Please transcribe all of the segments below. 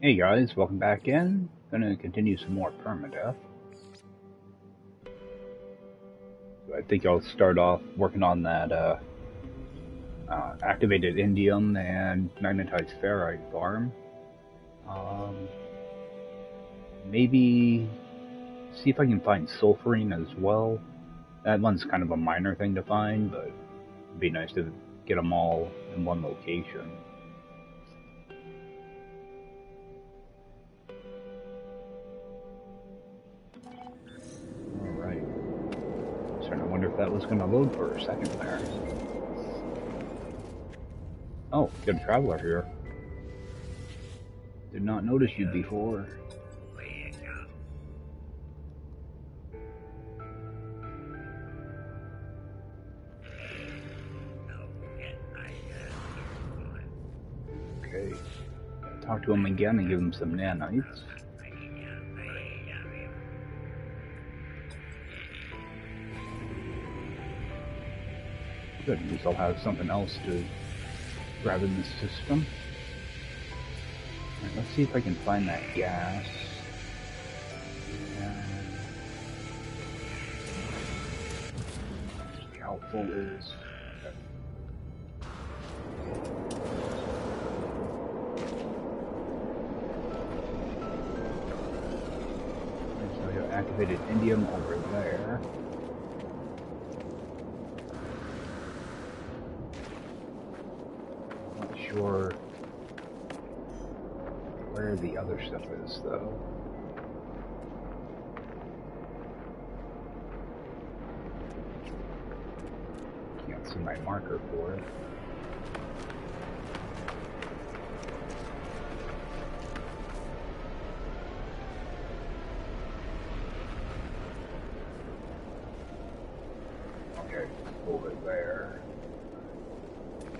Hey guys, welcome back in. Gonna continue some more Permadeath. I think I'll start off working on that activated indium and magnetized ferrite farm. Um, maybe see if I can find sulfurine as well. That one's kind of a minor thing to find, but it'd be nice to get them all in one location. Alright. Starting to wonder if that was gonna load for a second there. Oh, good traveler here. Did not notice you before. Okay. Talk to him again and give him some nanites. Good, at least I'll have something else to grab in the system. Alright, let's see if I can find that gas. See how full it is. So I got activated indium over there. Not sure where the other stuff is though. Can't see my marker for it. Okay, over there.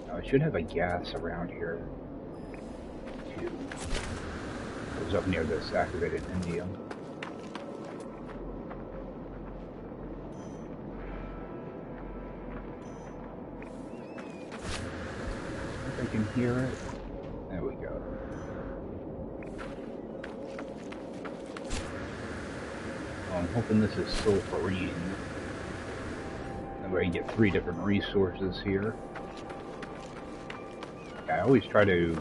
Now I should have a gas around here too. It was up near this activated indium. I can hear it. There we go. Oh, I'm hoping this is sulfurine. That way you get 3 different resources here. I always try to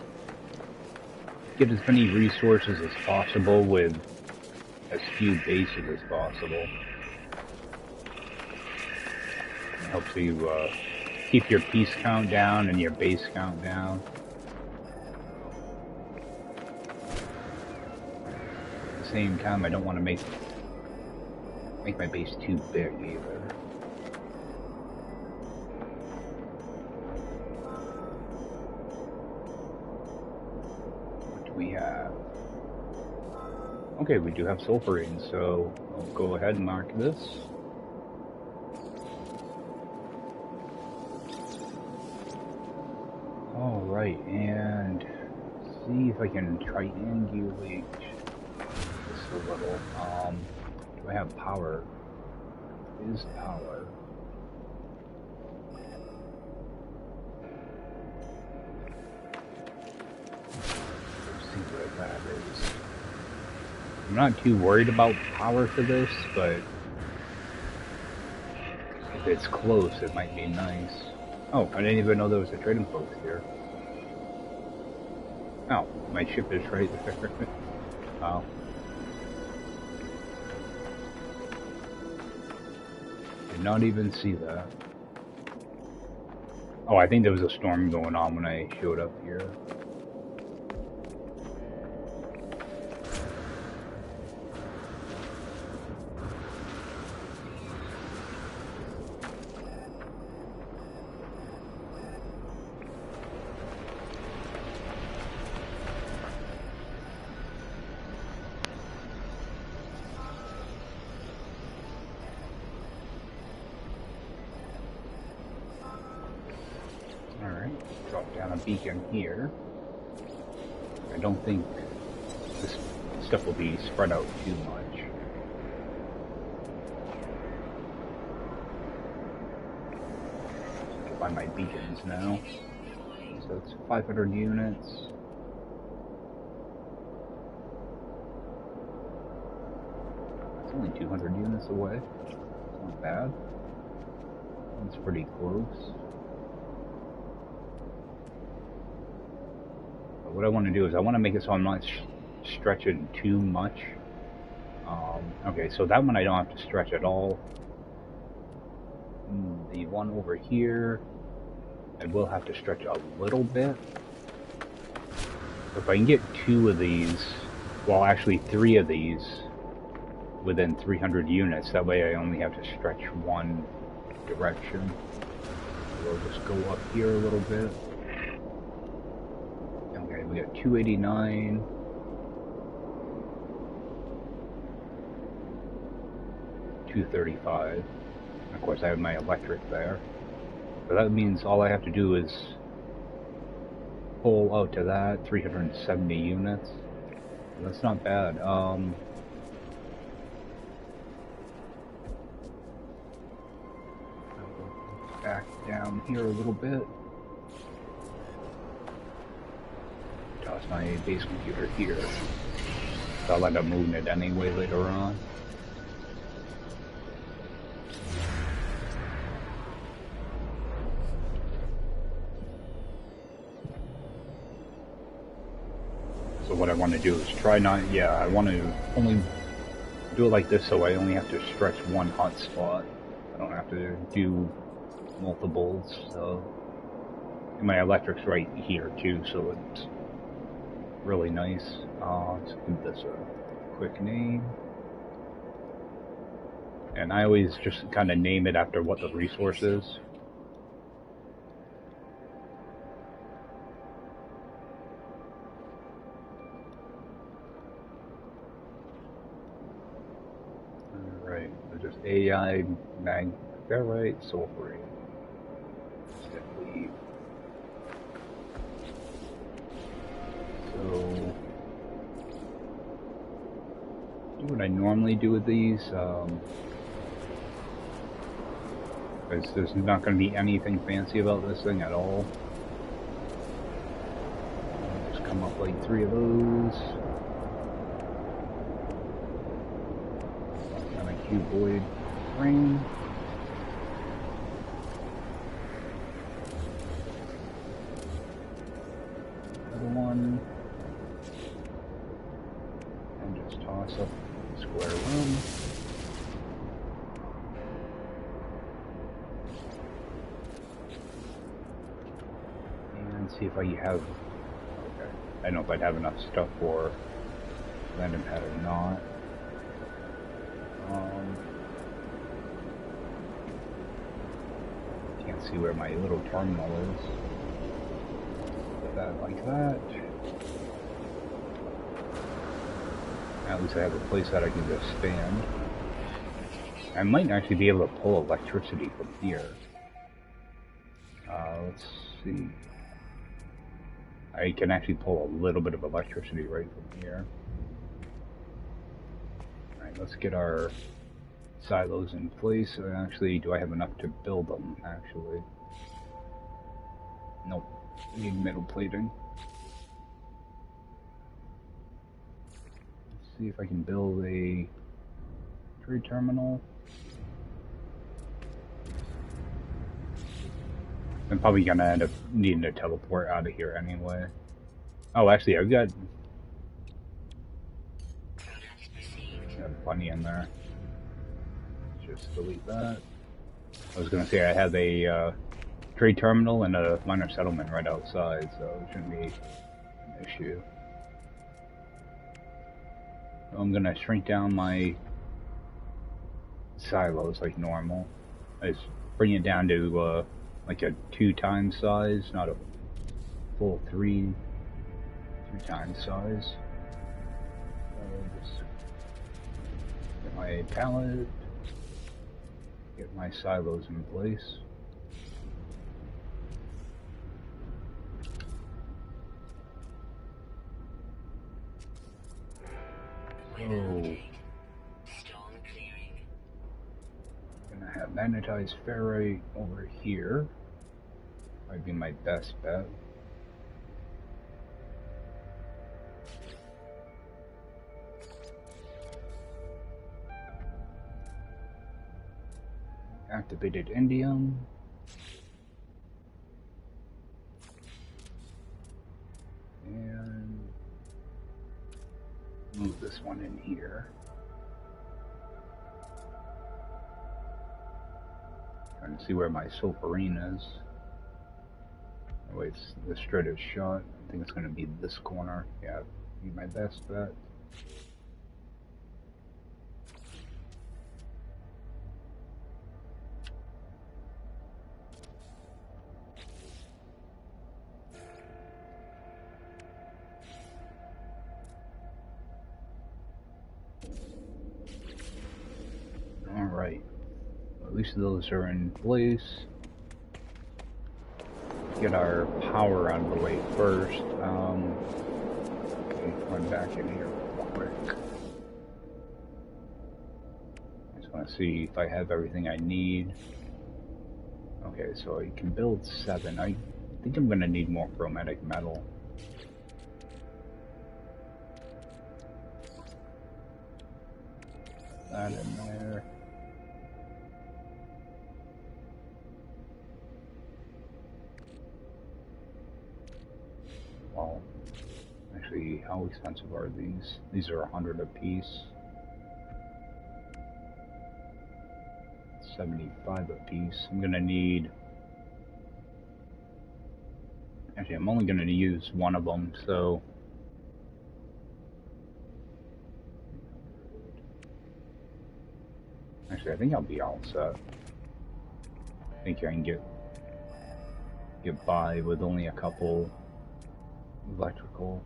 get as many resources as possible with as few bases as possible. It helps you keep your piece count down and your base count down. At the same time, I don't want to make my base too big either. What do we have? Okay, we do have sulfurine, so I'll go ahead and mark this. Alright, and see if I can triangulate this a little. Do I have power? Is power? Let's see what that is. I'm not too worried about power for this, but if it's close, it might be nice. Oh, I didn't even know there was a trading post here. Oh, my ship is right there. Wow. Did not even see that. Oh, I think there was a storm going on when I showed up here. Drop down a beacon here. I don't think this stuff will be spread out too much. Get by my beacons now. So it's 500 units. only 200 units away. It's not bad. It's pretty close. But what I want to do is I want to make it so I'm not stretching too much. Okay, so that one I don't have to stretch at all. The one over here, I will have to stretch a little bit. If I can get 2 of these, well actually 3 of these, within 300 units, that way I only have to stretch one direction. We'll just go up here a little bit. Okay, we got 289. 235. Of course, I have my electric there. So that means all I have to do is pull out to that 370 units. That's not bad. Back down here a little bit. Toss my base computer here. So I'll end up moving it anyway later on. So what I want to do is try not, I want to only do it like this so I only have to stretch one hot spot. I don't have to do multiples, so. And my electric's right here too, so it's really nice. Let's give this a quick name. And I always just kind of name it after what the resource is. Alright, so just AI, ferrite, sulfurate. Leave. So, do what I normally do with these. Because there's not going to be anything fancy about this thing at all. I'll just come up like 3 of those. Kind of cuboid frame. Another one. And just toss up the square room. See if I have, okay, I don't know if I'd have enough stuff for landing pad or not. Can't see where my little terminal is. Put that like that. At least I have a place that I can just stand. I might actually be able to pull electricity from here. Let's see. I can actually pull a little bit of electricity right from here. Alright, let's get our silos in place. Actually, do I have enough to build them, actually? Nope. I need metal plating. Let's see if I can build a trade terminal. I'm probably gonna end up needing to teleport out of here anyway. Oh, actually, I've got plenty in there. Just delete that. I was gonna say I have a trade terminal and a minor settlement right outside, so it shouldn't be an issue. I'm gonna shrink down my silos like normal. I just bring it down to like a 2 times size, not a full 3 times size. So just get my pallet, get my silos in place. So, gonna have magnetized ferrite over here. Might be my best bet. activated indium. And move this one in here. Trying to see where my sulfurine is. Oh, wait, the straight is shot. I think it's going to be this corner. Yeah, be my best bet. Alright. At least those are in place. Get our power out of the way first. Okay, run back in here real quick. I just want to see if I have everything I need. Okay, so I can build 7. I think I'm going to need more chromatic metal. That in there. Well, actually, how expensive are these? These are 100 a piece. 75 a piece. I'm gonna need. Actually, I'm only gonna use one of them, so. Actually, I think I'll be all set. I think I can get by with only a couple electrical.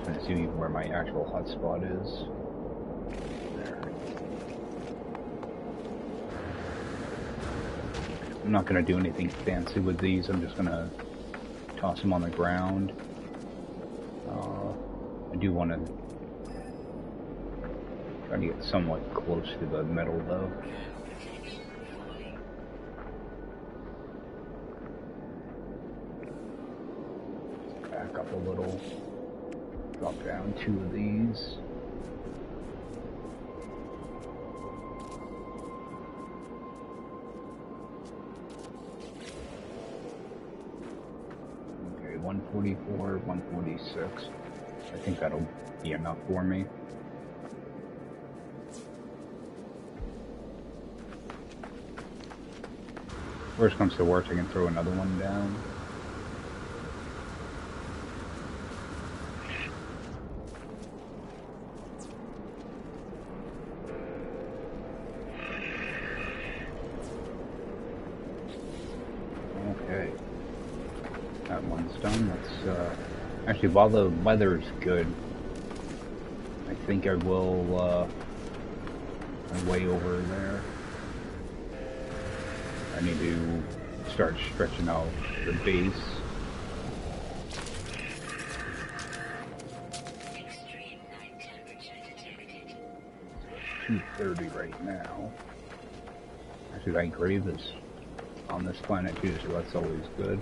Trying to see where my actual hotspot is. There. I'm not gonna do anything fancy with these. I'm just gonna toss them on the ground. I do want to try to get somewhat close to the metal though. Back up a little. Drop down 2 of these. Okay, 144, 146. I think that'll be enough for me. Worst comes to worst, I can throw another one down. Okay. That one's done. Let's, actually, while the weather's good, I think I will, way over there. I need to start stretching out the base. $230 right now. Actually, that grave is on this planet too, so that's always good.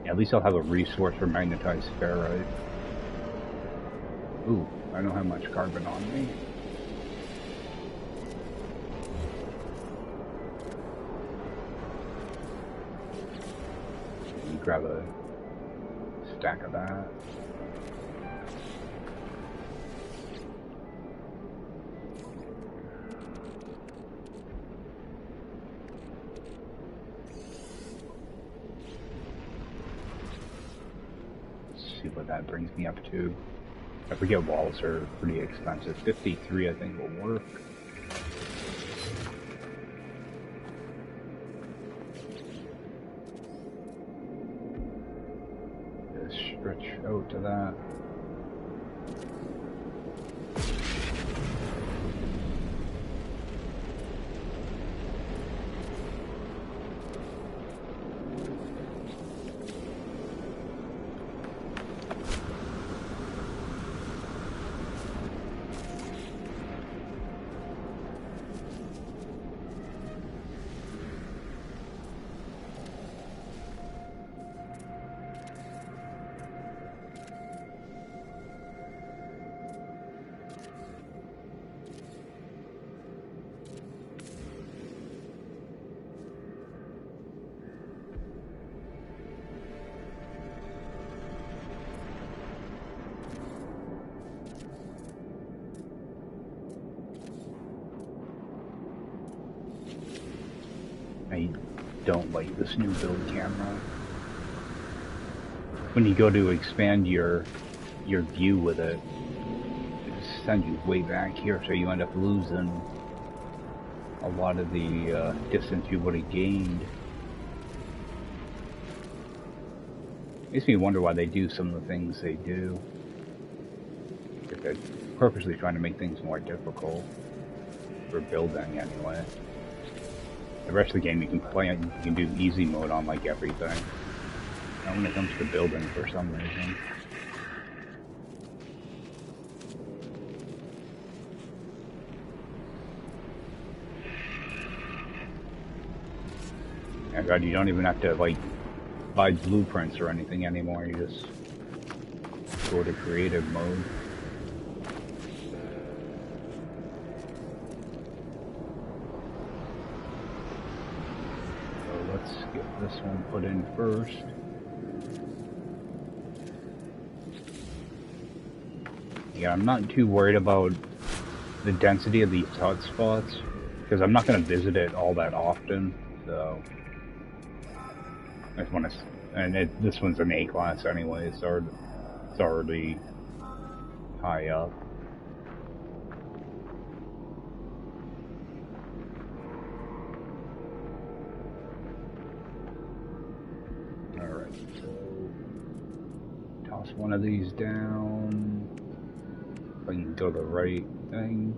At least I'll have a resource for magnetized ferrite. Ooh, I don't have much carbon on me. Grab a stack of that. See what that brings me up to. I forget, walls are pretty expensive. 53 I think will work. Just stretch out to that. don't like this new build camera. When you go to expand your view with it, it sends you way back here, so you end up losing a lot of the distance you would have gained. Makes me wonder why they do some of the things they do. If they're purposely trying to make things more difficult for building, anyway. The rest of the game you can play, you can do easy mode on like everything. Not when it comes to building for some reason. Oh god, you don't even have to like buy blueprints or anything anymore, you just go to creative mode. So let's get this one put in first. Yeah, I'm not too worried about the density of these hotspots, because I'm not going to visit it all that often, so I just want to, and this one's an A class anyway, so it's already high up. Alright, so toss one of these down. If I can go the right thing.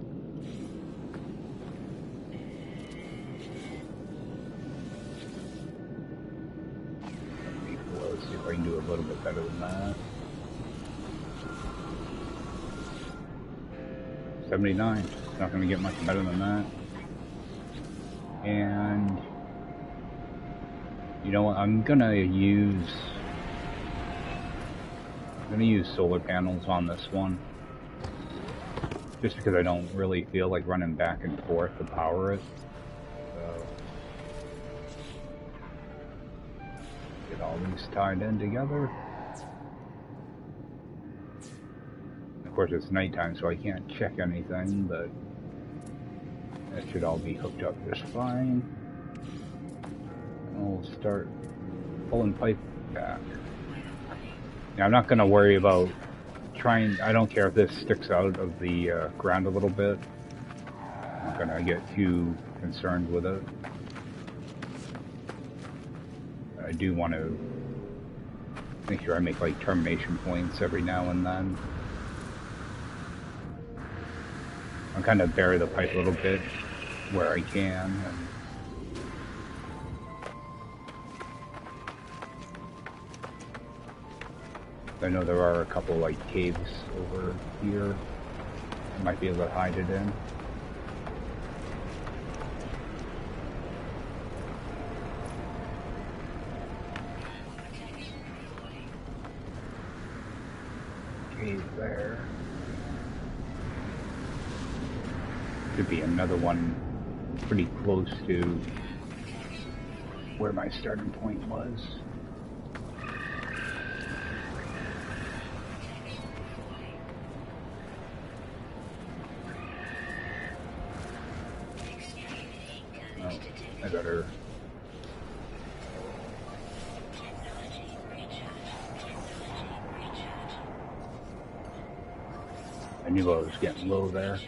Let's see if I can do a little bit better than that. 79. Not going to get much better than that. And you know what? I'm gonna use solar panels on this one. Just because I don't really feel like running back and forth to power it. So get all these tied in together. Of course it's nighttime, so I can't check anything, but that should all be hooked up just fine. And we'll start pulling pipe back. Now I'm not going to worry about I don't care if this sticks out of the ground a little bit. I'm not gonna get too concerned with it. I do want to make sure I make like termination points every now and then. I'll kind of bury the pipe a little bit where I can. I know there are a couple like caves over here. I might be able to hide it in. Cave there. Could be another one pretty close to where my starting point was. I better I knew I was getting low there.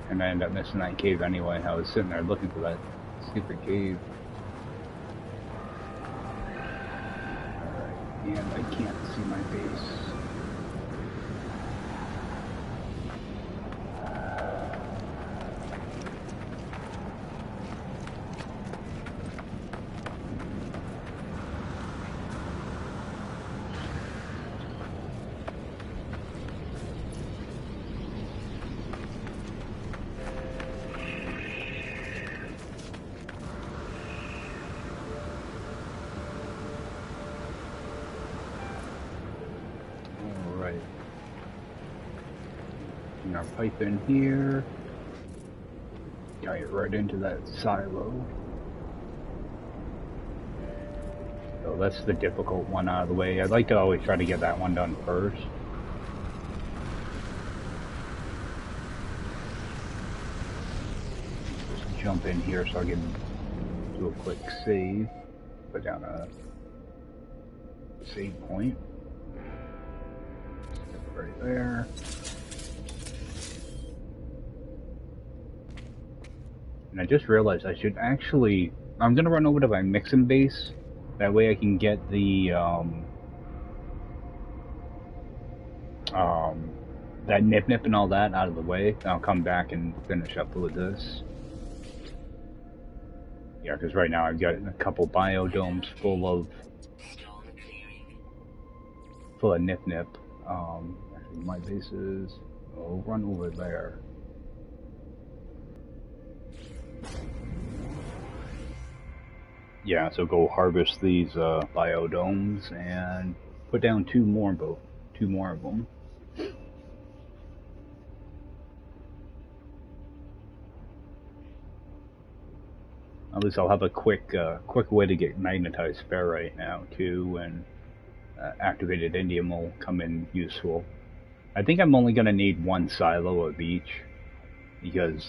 And I ended up missing that cave anyway. I was sitting there looking for that stupid cave. Alright, and I can't see my base. Our pipe in here, tie it right into that silo. So that's the difficult one out of the way. I'd like to always try to get that one done first. Just jump in here so I can do a quick save. Put down a save point. Right there. And I just realized I should actually... I'm going to run over to my mixing base. That way I can get the... that nip and all that out of the way. I'll come back and finish up with this. Yeah, because right now I've got a couple biodomes full of nip. Actually, my bases. I'll run over there. Yeah, so go harvest these biodomes and put down two more of them. At least I'll have a quick way to get magnetized ferrite now too, and activated indium will come in useful. I think I'm only going to need one silo of each because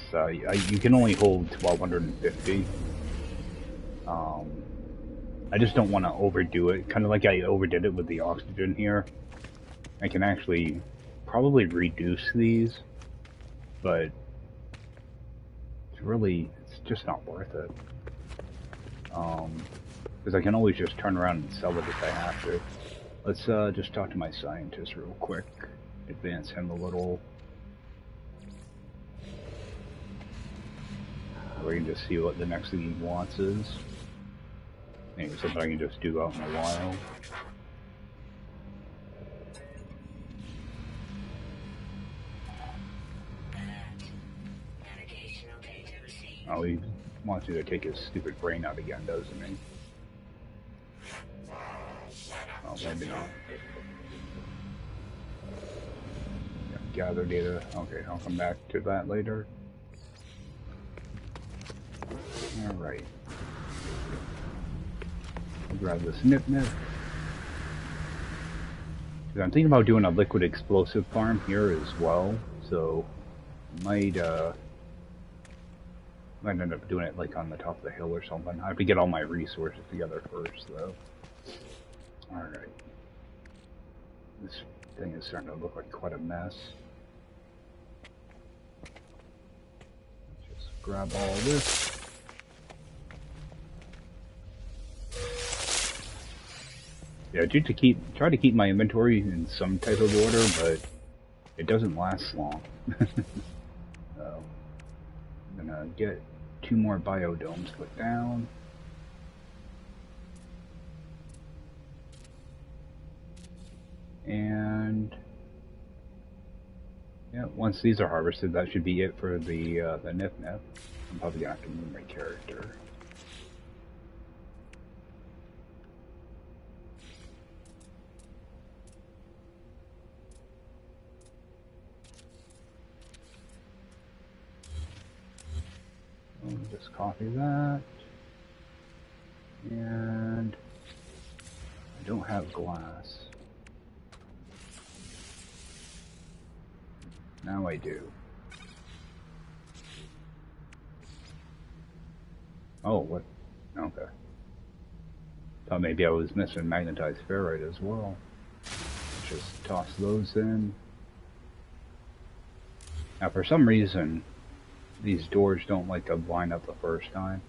you can only hold 1,250. I just don't want to overdo it, kind of like I overdid it with the oxygen here. I can actually probably reduce these, but it's just not worth it. Because I can always just turn around and sell it if I have to. Let's just talk to my scientist real quick. Advance him a little. We can just see what the next thing he wants is. Maybe something I can just do out in a while. Oh, he wants you to take his stupid brain out again, doesn't he? Oh, maybe not. Yeah, gather data. Okay, I'll come back to that later. Alright. I'll grab this nip. I'm thinking about doing a liquid explosive farm here as well, so might end up doing it like on the top of the hill or something. I have to get all my resources together first, though. Alright. This thing is starting to look like quite a mess. Let's just grab all this. Yeah, try to keep my inventory in some type of order, but it doesn't last long. So, I'm gonna get 2 more biodomes put down. And yeah, once these are harvested, that should be it for the nip. I'm probably gonna have to move my character. I'll just copy that. And I don't have glass. Now I do. Oh, what? Okay. Thought maybe I was missing magnetized ferrite as well. Just toss those in. Now, for some reason, these doors don't like to line up the first time,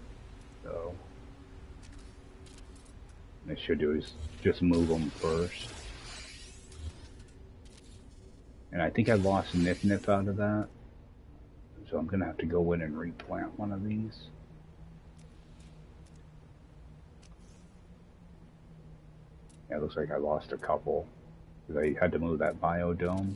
so what I should do is just move them first. And I think I lost nip out of that, so I'm gonna have to go in and replant one of these. Yeah, it looks like I lost a couple because I had to move that biodome.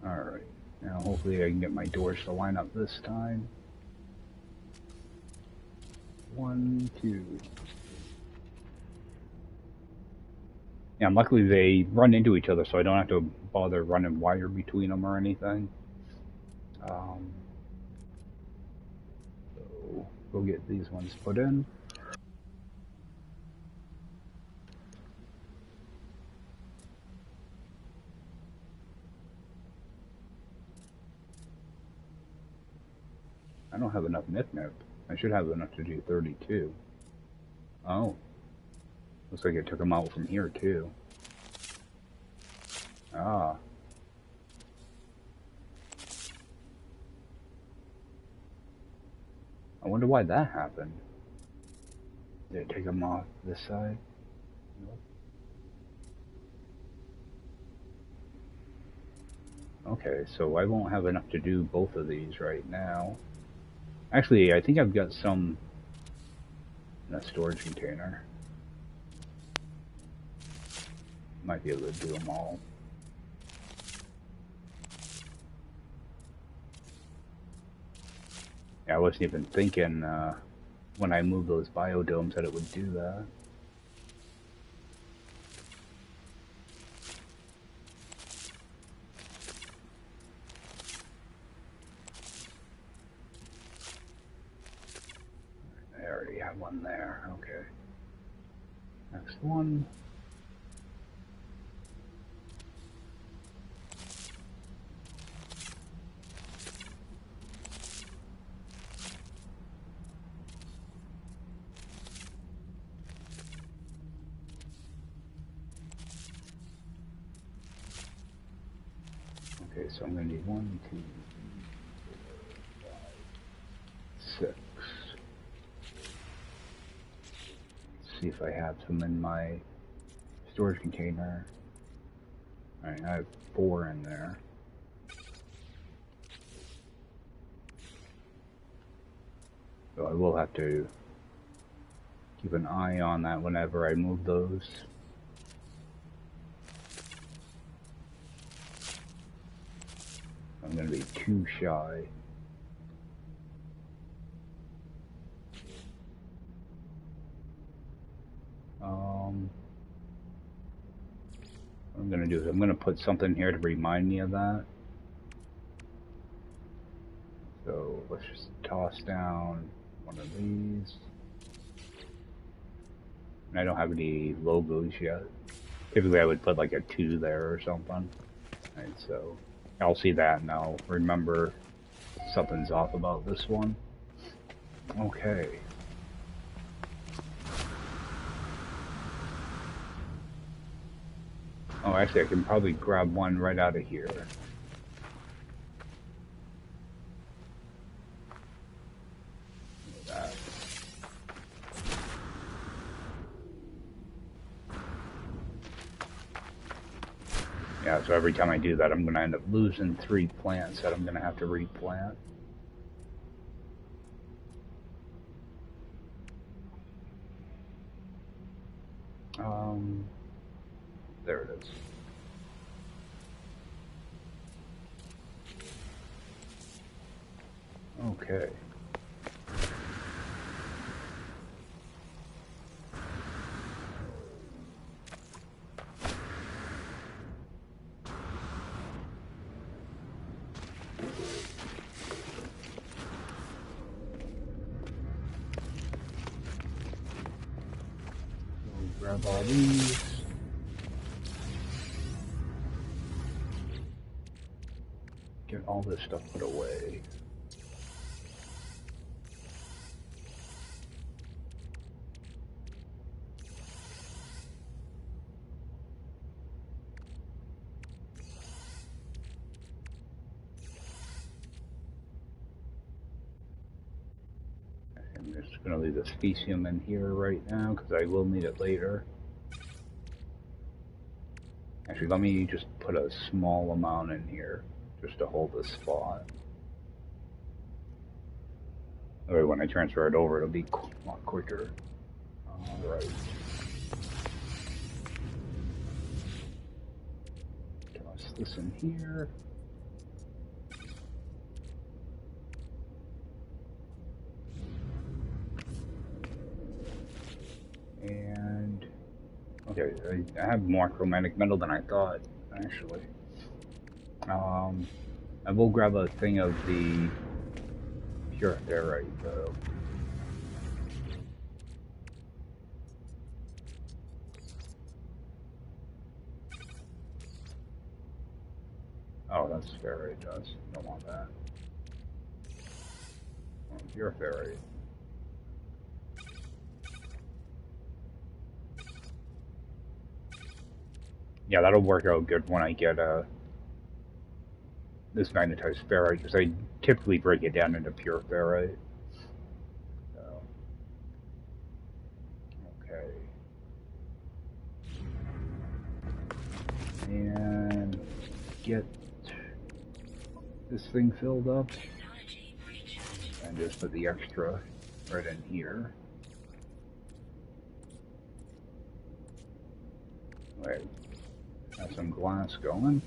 Alright, now hopefully I can get my doors to line up this time. 1, 2. Yeah, and luckily they run into each other, so I don't have to bother running wire between them or anything. So we'll get these ones put in. I don't have enough nip-nip. I should have enough to do 32. Oh. Looks like it took them out from here, too. Ah. I wonder why that happened. Did it take them off this side? Nope. Okay, so I won't have enough to do both of these right now. Actually, I think I've got some in a storage container. Might be able to do them all. Yeah, I wasn't even thinking when I moved those biodomes that it would do that. I already have one there. Okay. Next one. Okay, so I'm going to need 1, 2, 3, 4, 5, 6. Let's see if I have some in my storage container. Alright, I have 4 in there. So I will have to keep an eye on that whenever I move those. I'm going to be too shy. What I'm going to do is I'm going to put something here to remind me of that. So let's just toss down one of these. And I don't have any logos yet. Typically I would put like a 2 there or something. Right, so I'll see that and I'll remember something's off about this one. Okay. Oh, actually I can probably grab one right out of here. Yeah, so every time I do that, I'm going to end up losing 3 plants that I'm going to have to replant. There it is. Okay. Grab all these. Get all this stuff put away. I'm just going to leave the specium in here right now because I will need it later. Actually, let me just put a small amount in here just to hold the spot. That way when I transfer it over, it'll be a lot quicker. Alright. Toss this in here. And okay, I have more chromatic metal than I thought, actually. I will grab a thing of the pure ferrite though. Oh, that's ferrite dust. Don't want that. You're a ferry. Yeah, that'll work out good when I get this magnetized ferrite, because I typically break it down into pure ferrite. So, okay. And get this thing filled up. And just put the extra right in here. Wait. Have some glass going.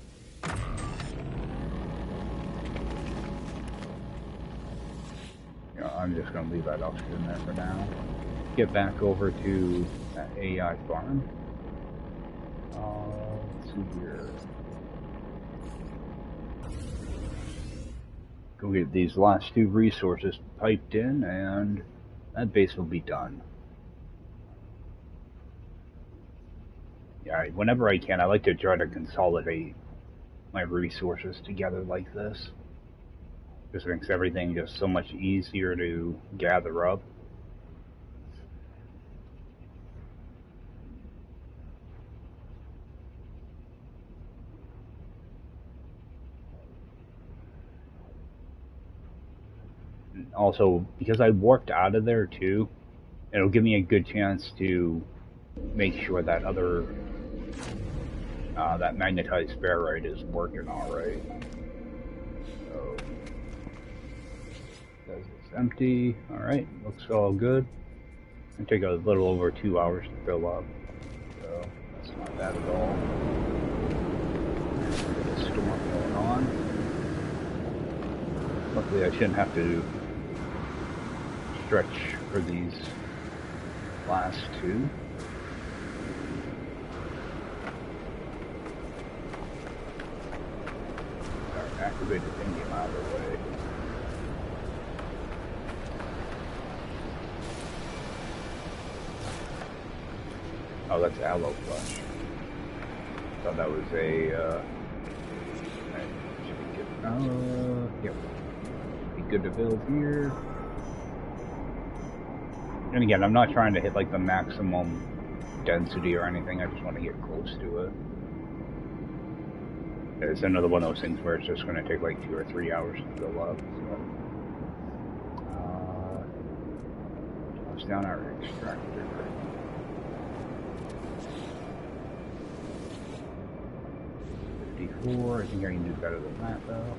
You know, I'm just going to leave that oxygen there for now. Get back over to that AI farm. Let's see here. Go get these last two resources piped in, and that base will be done. Yeah, whenever I can, I like to try to consolidate my resources together like this. Just makes everything just so much easier to gather up. Also, because I warped out of there too, it'll give me a good chance to make sure that other that magnetized ferrite is working all right. So this is empty. All right, looks all good. It'll take a little over 2 hours to fill up, so that's not bad at all. There's a storm going on. Luckily, I shouldn't have to stretch for these last two. Our activated indium out of the way. Oh, that's aloe flush. Thought that was a, yep. Be good to build here. And again, I'm not trying to hit like the maximum density or anything, I just want to get close to it. It's another one of those things where it's just going to take like 2 or 3 hours to fill up. So. Toss down our extractor. 54, I think I can do better than that though.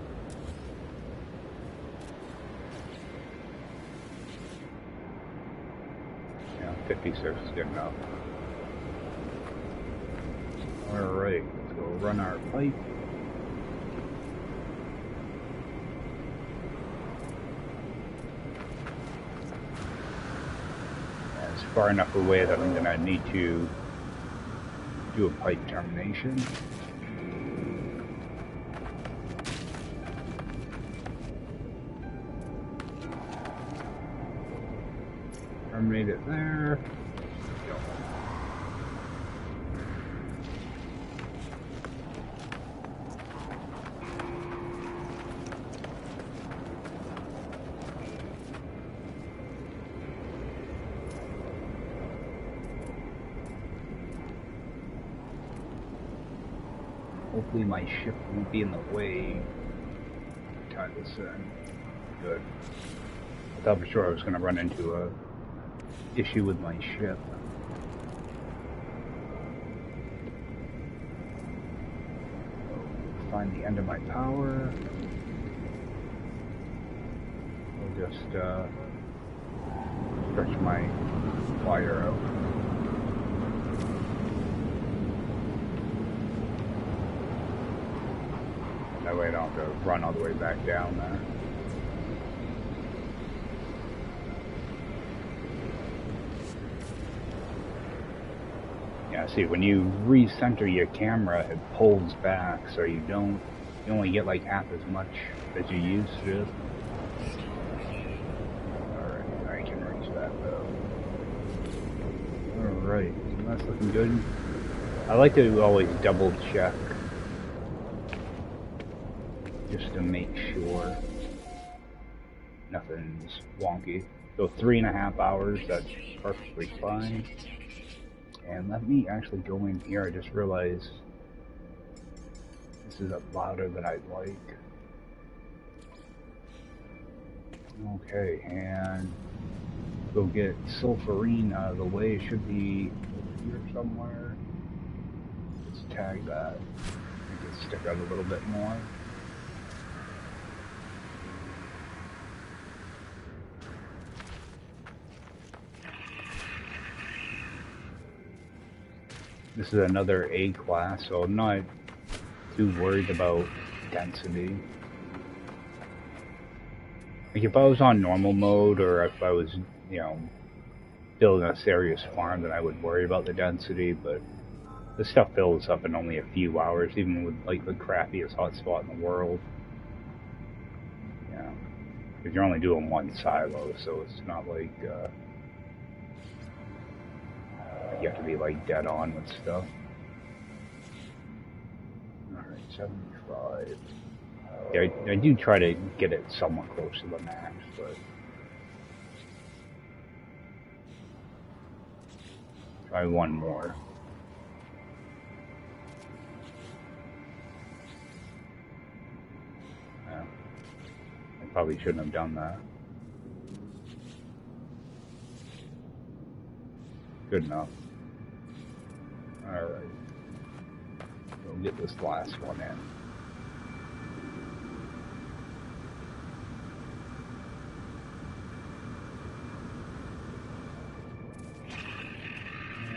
Yeah, 56 is good enough. Alright, let's go run our pipe. It's far enough away that I'm going to need to do a pipe termination. Terminate it there. Hopefully my ship won't be in the way. Tie this in. Good. I thought for sure I was going to run into a issue with my ship. Find the end of my power. I'll just stretch my wire out. That way I don't have to run all the way back down there. Yeah, see, when you recenter your camera, it pulls back, so you only get like half as much as you used to. Alright, I can reach that though. Alright, so that's looking good. I like to always double check, just to make sure. nothing's wonky. So 3.5 hours, that's perfectly fine. And let me actually go in here. I just realized this is louder than I'd like. Okay, and go get sulfurine out of the way. It should be over here somewhere. Let's tag that. Make it stick out a little bit more. This is another A class, so I'm not too worried about density. Like if I was on normal mode, or if I was, you know, building a serious farm, then I would worry about the density, but this stuff fills up in only a few hours, even with like the crappiest hotspot in the world. Yeah, because you're only doing one silo, so it's not like you have to be like dead on with stuff. Alright, 75. Yeah, I do try to get it somewhat close to the max, but try one more. Yeah, I probably shouldn't have done that. Good enough. Alright. We'll get this last one in.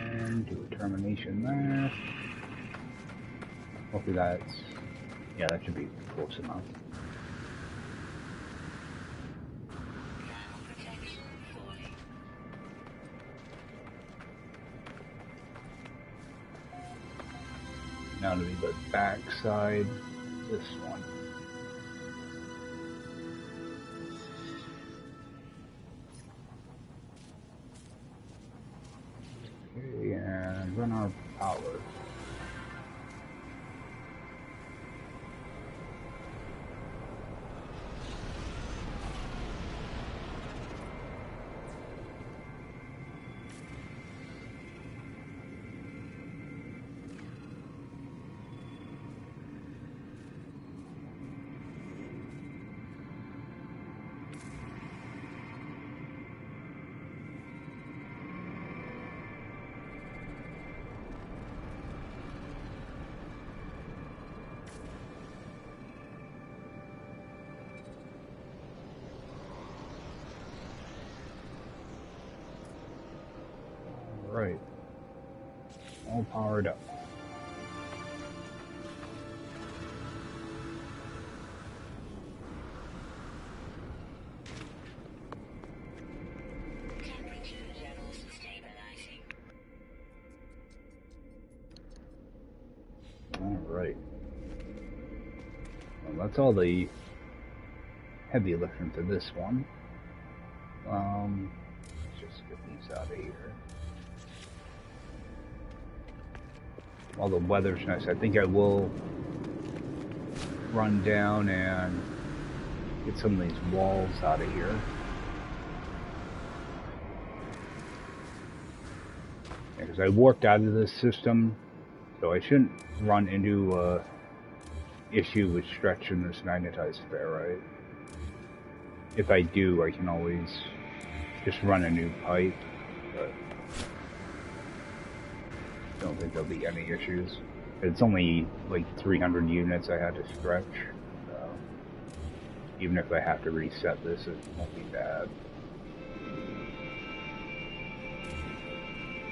And do a termination there. Hopefully that's... yeah, that should be close enough. Now to be the back side, this one. Okay, and run our power. Right. All powered up. Alright. Well, that's all the heavy lifting for this one. Let's just get these out of here. While the weather's nice, I think I will run down and get some of these walls out of here. Because I warped out of this system, so I shouldn't run into an issue with stretching this magnetized ferrite. If I do, I can always just run a new pipe, but I don't think there'll be any issues. It's only like 300 units I had to stretch. Even if I have to reset this, it won't be bad.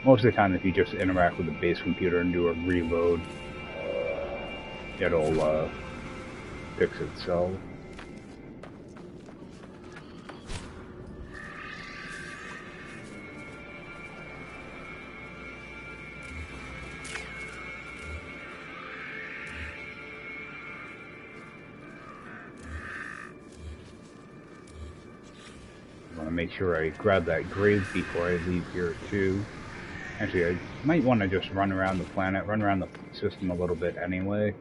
Most of the time, if you just interact with the base computer and do a reload, it'll fix itself. Make sure I grab that grave before I leave here too. Actually, I might want to just run around the planet, run around the system a little bit anyway.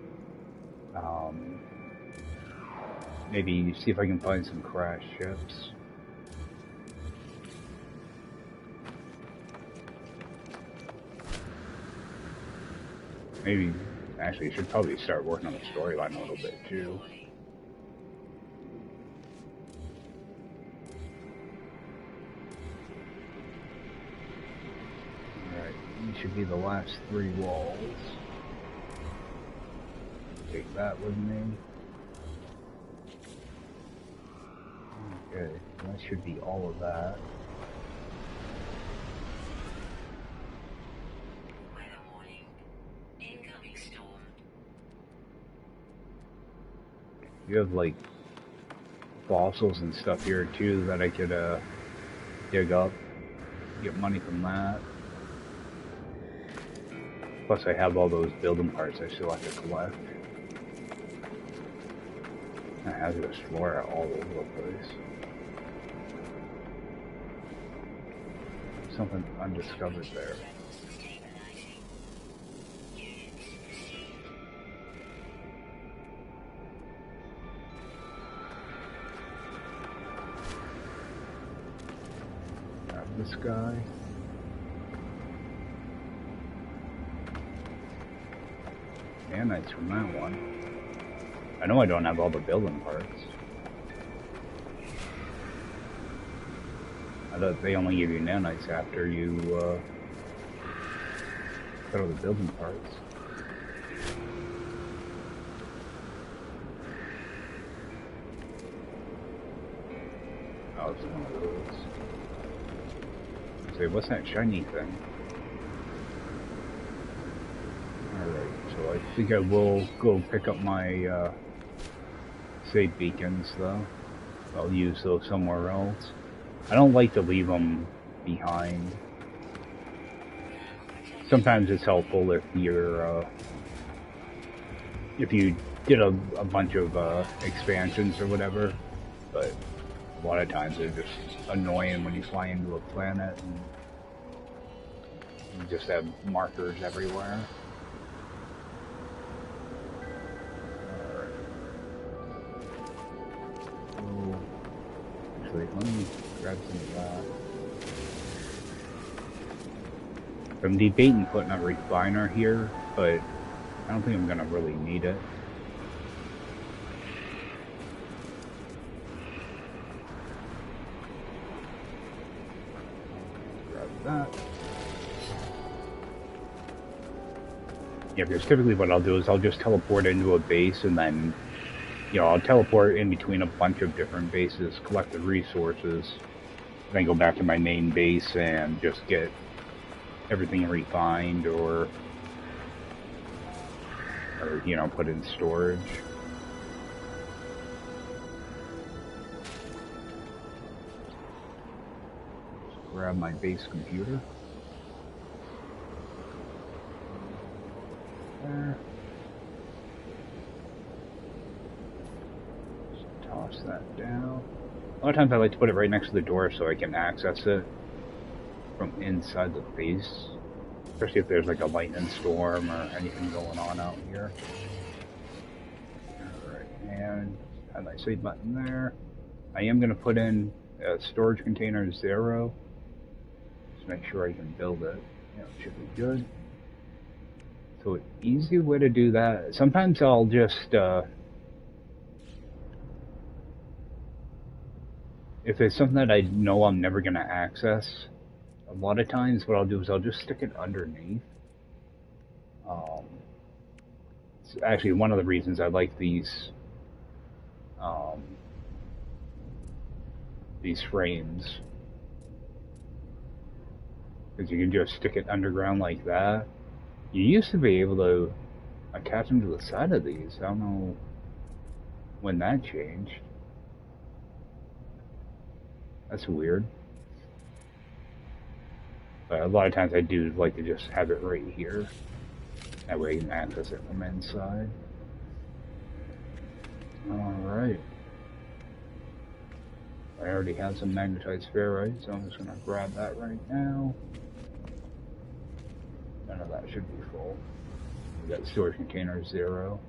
maybe see if I can find some crash ships. Maybe, actually, I should probably start working on the storyline a little bit too. Alright, these should be the last 3 walls. Take that with me. Okay, that should be all of that. You have like fossils and stuff here too that I could dig up, get money from that. Plus I have all those building parts I still have to collect. I have to explore all over the place. Something undiscovered there. This guy. Nanites from that one. I know I don't have all the building parts. I thought they only give you nanites after you put all the building parts. Oh, it's one of those. What's that shiny thing? Alright, so I think I will go pick up my save beacons though. I'll use those somewhere else. I don't like to leave them behind. Sometimes it's helpful if you're if you did a bunch of expansions or whatever, but a lot of times they're just annoying when you fly into a planet and you just have markers everywhere. Alright. So, actually, let me grab some of that. I'm debating putting a refiner here, but I don't think I'm gonna really need it. That. Yeah, because typically what I'll do is I'll just teleport into a base and then, you know, I'll teleport in between a bunch of different bases, collect the resources, then go back to my main base and just get everything refined or you know, put in storage. Grab my base computer. There. Just toss that down. A lot of times I like to put it right next to the door so I can access it from inside the base. Especially if there's like a lightning storm or anything going on out here. Alright, and have my save button there. I am going to put in storage container 0. Make sure I can build it. Yeah, it should be good. So an easy way to do that, sometimes I'll just, if it's something that I know I'm never going to access, a lot of times what I'll do is I'll just stick it underneath. It's actually one of the reasons I like these frames. Because you can just stick it underground like that. You used to be able to attach them to the side of these. I don't know when that changed. That's weird. But a lot of times I do like to just have it right here. That way you can access it from inside. Alright. I already have some magnetite spherite, so I'm just going to grab that right now. None of that should be full. We got storage container 0.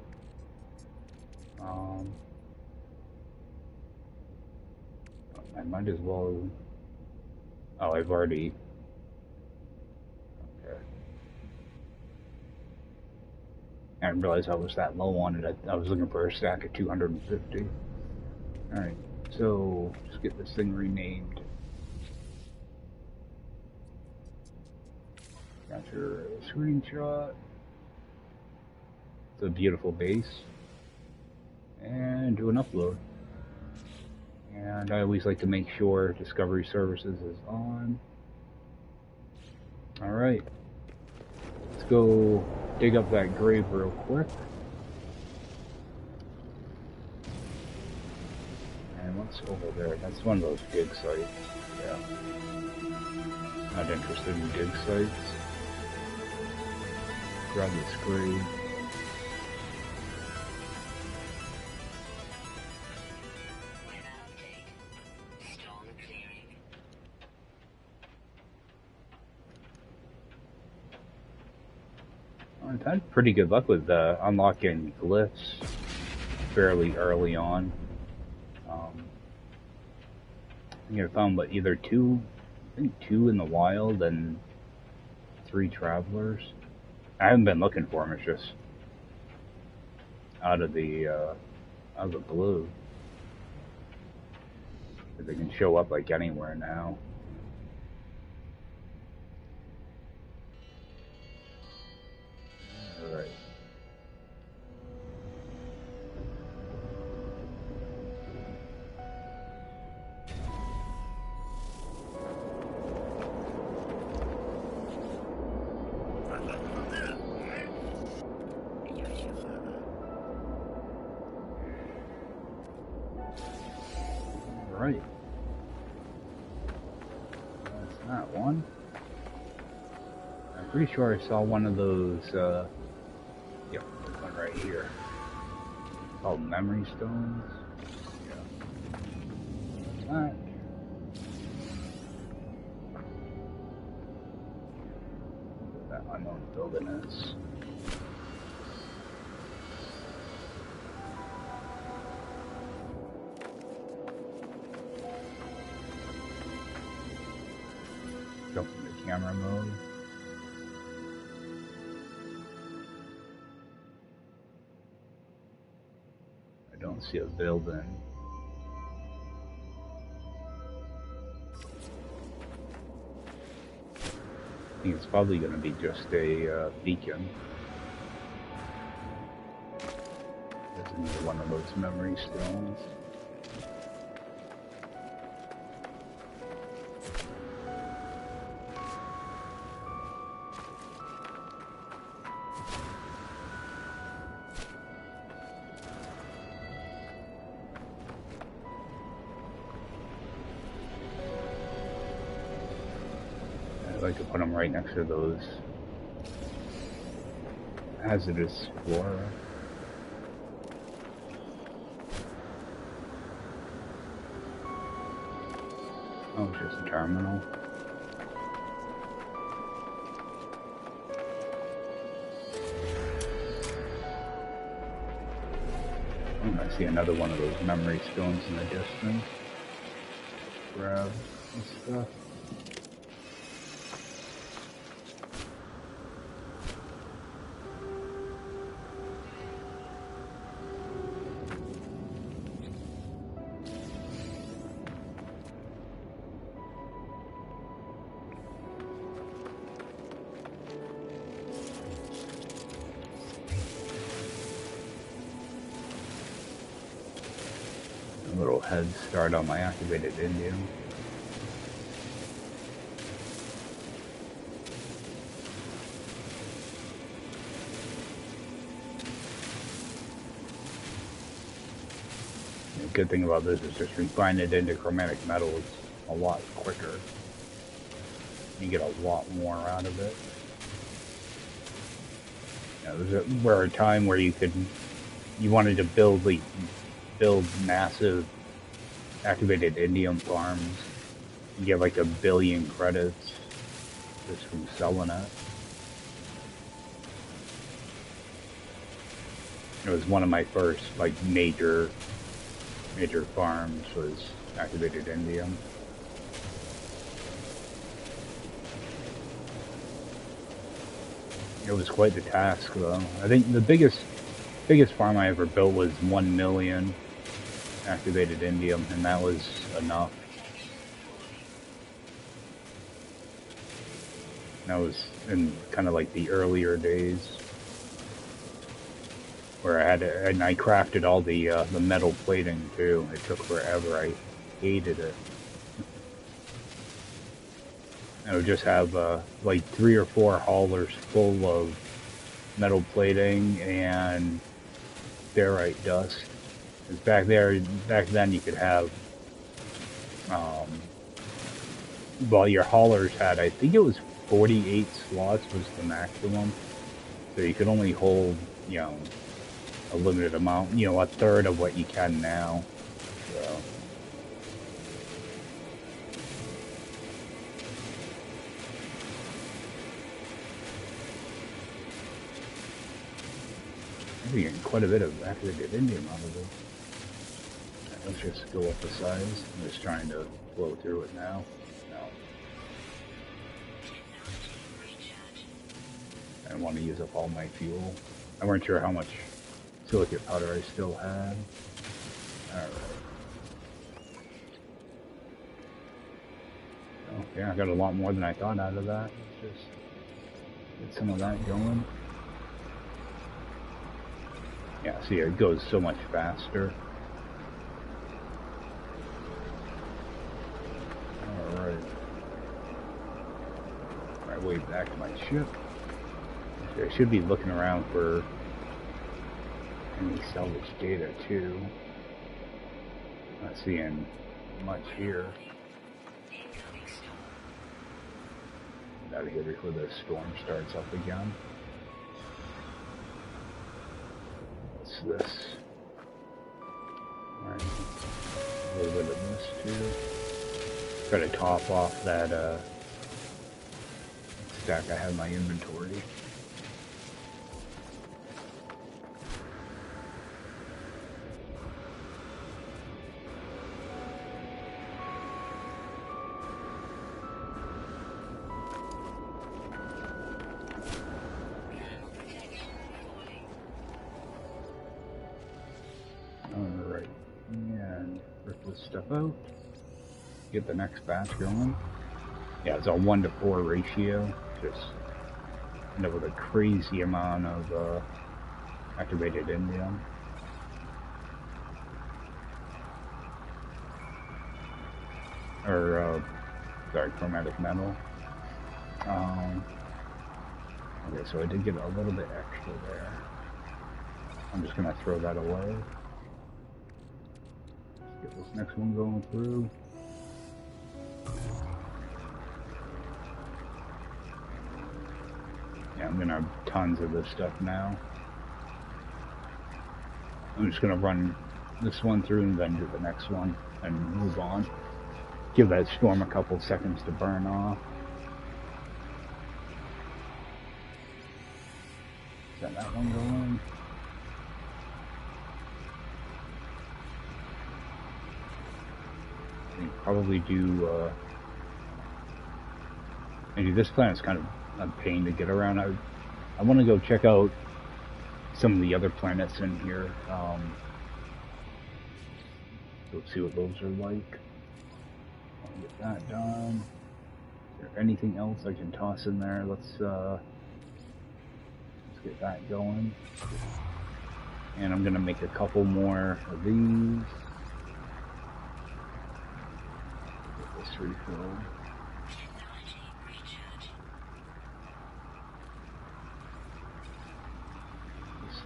I might as well. Oh, I've already. Okay. I didn't realize I was that low on it. I was looking for a stack of 250. Alright, so just get this thing renamed. Got your screenshot. It's a beautiful base. And do an upload. And I always like to make sure Discovery Services is on. Alright. Let's go dig up that grave real quick. And what's over there? That's one of those dig sites. Yeah. Not interested in dig sites. Grab this grave. I've had pretty good luck with unlocking glyphs fairly early on. I think I found either two in the wild and 3 travelers. I haven't been looking for them. It's just out of the blue. They can show up like anywhere now. All right. Right. That's that one. I'm pretty sure I saw one of those, yep, this one right here. Called memory stones. Yeah. Alright. That unknown building is. Jump into camera mode. I don't see a building. I think it's probably going to be just a beacon. This is one of those memory stones. I like to put them right next to those hazardous flora. Oh, it's just a terminal. Oh, I see another one of those memory stones in the distance. Grab this stuff. A little head start on my activated Indian. The good thing about this is just refine it into chromatic metals a lot quicker. You get a lot more out of it. There was a time where you wanted to build massive activated indium farms. You get like 1 billion credits just from selling it. It was one of my first major major farms was activated indium. It was quite the task, though. I think the biggest farm I ever built was 1 million activated indium, and that was enough. That was in kind of like the earlier days, where I had to, and I crafted all the metal plating too. It took forever. I hated it. I would just have like 3 or 4 haulers full of metal plating and ferrite dust. Because back then you could have, well, your haulers had, I think it was 48 slots was the maximum. So you could only hold, you know, a limited amount, you know, a third of what you can now. So. We're getting quite a bit of activated indium out of it. Right, let's just go up the size. I'm just trying to blow through it now. No. I don't want to use up all my fuel. I weren't sure how much silicate powder I still had. Alright. Oh, yeah, I got a lot more than I thought out of that. Let's just get some of that going. Yeah, see, it goes so much faster. Alright. Alright, way back to my ship. I should be looking around for any salvage data too. Not seeing much here. Get out of here before the storm starts up again. What's this? Alright. A little bit of this too. Try to top off that stack I have in my inventory. Alright, and rip this stuff out. Get the next batch going. Yeah, it's a 1-to-4 ratio. Just end up with a crazy amount of activated indium. Or, sorry, chromatic metal. Okay, so I did get a little bit extra there. I'm just gonna throw that away. Let's get this next one going through. Yeah, I'm gonna have tons of this stuff now. I'm just gonna run this one through and then do the next one and move on. Give that storm a couple seconds to burn off. Is that one going? I think probably do, maybe this planet's kind of a pain to get around. I want to go check out some of the other planets in here. Let's see what those are like. I'll get that done. Is there anything else I can toss in there? Let's get that going. And I'm gonna make a couple more of these. Get this refilled.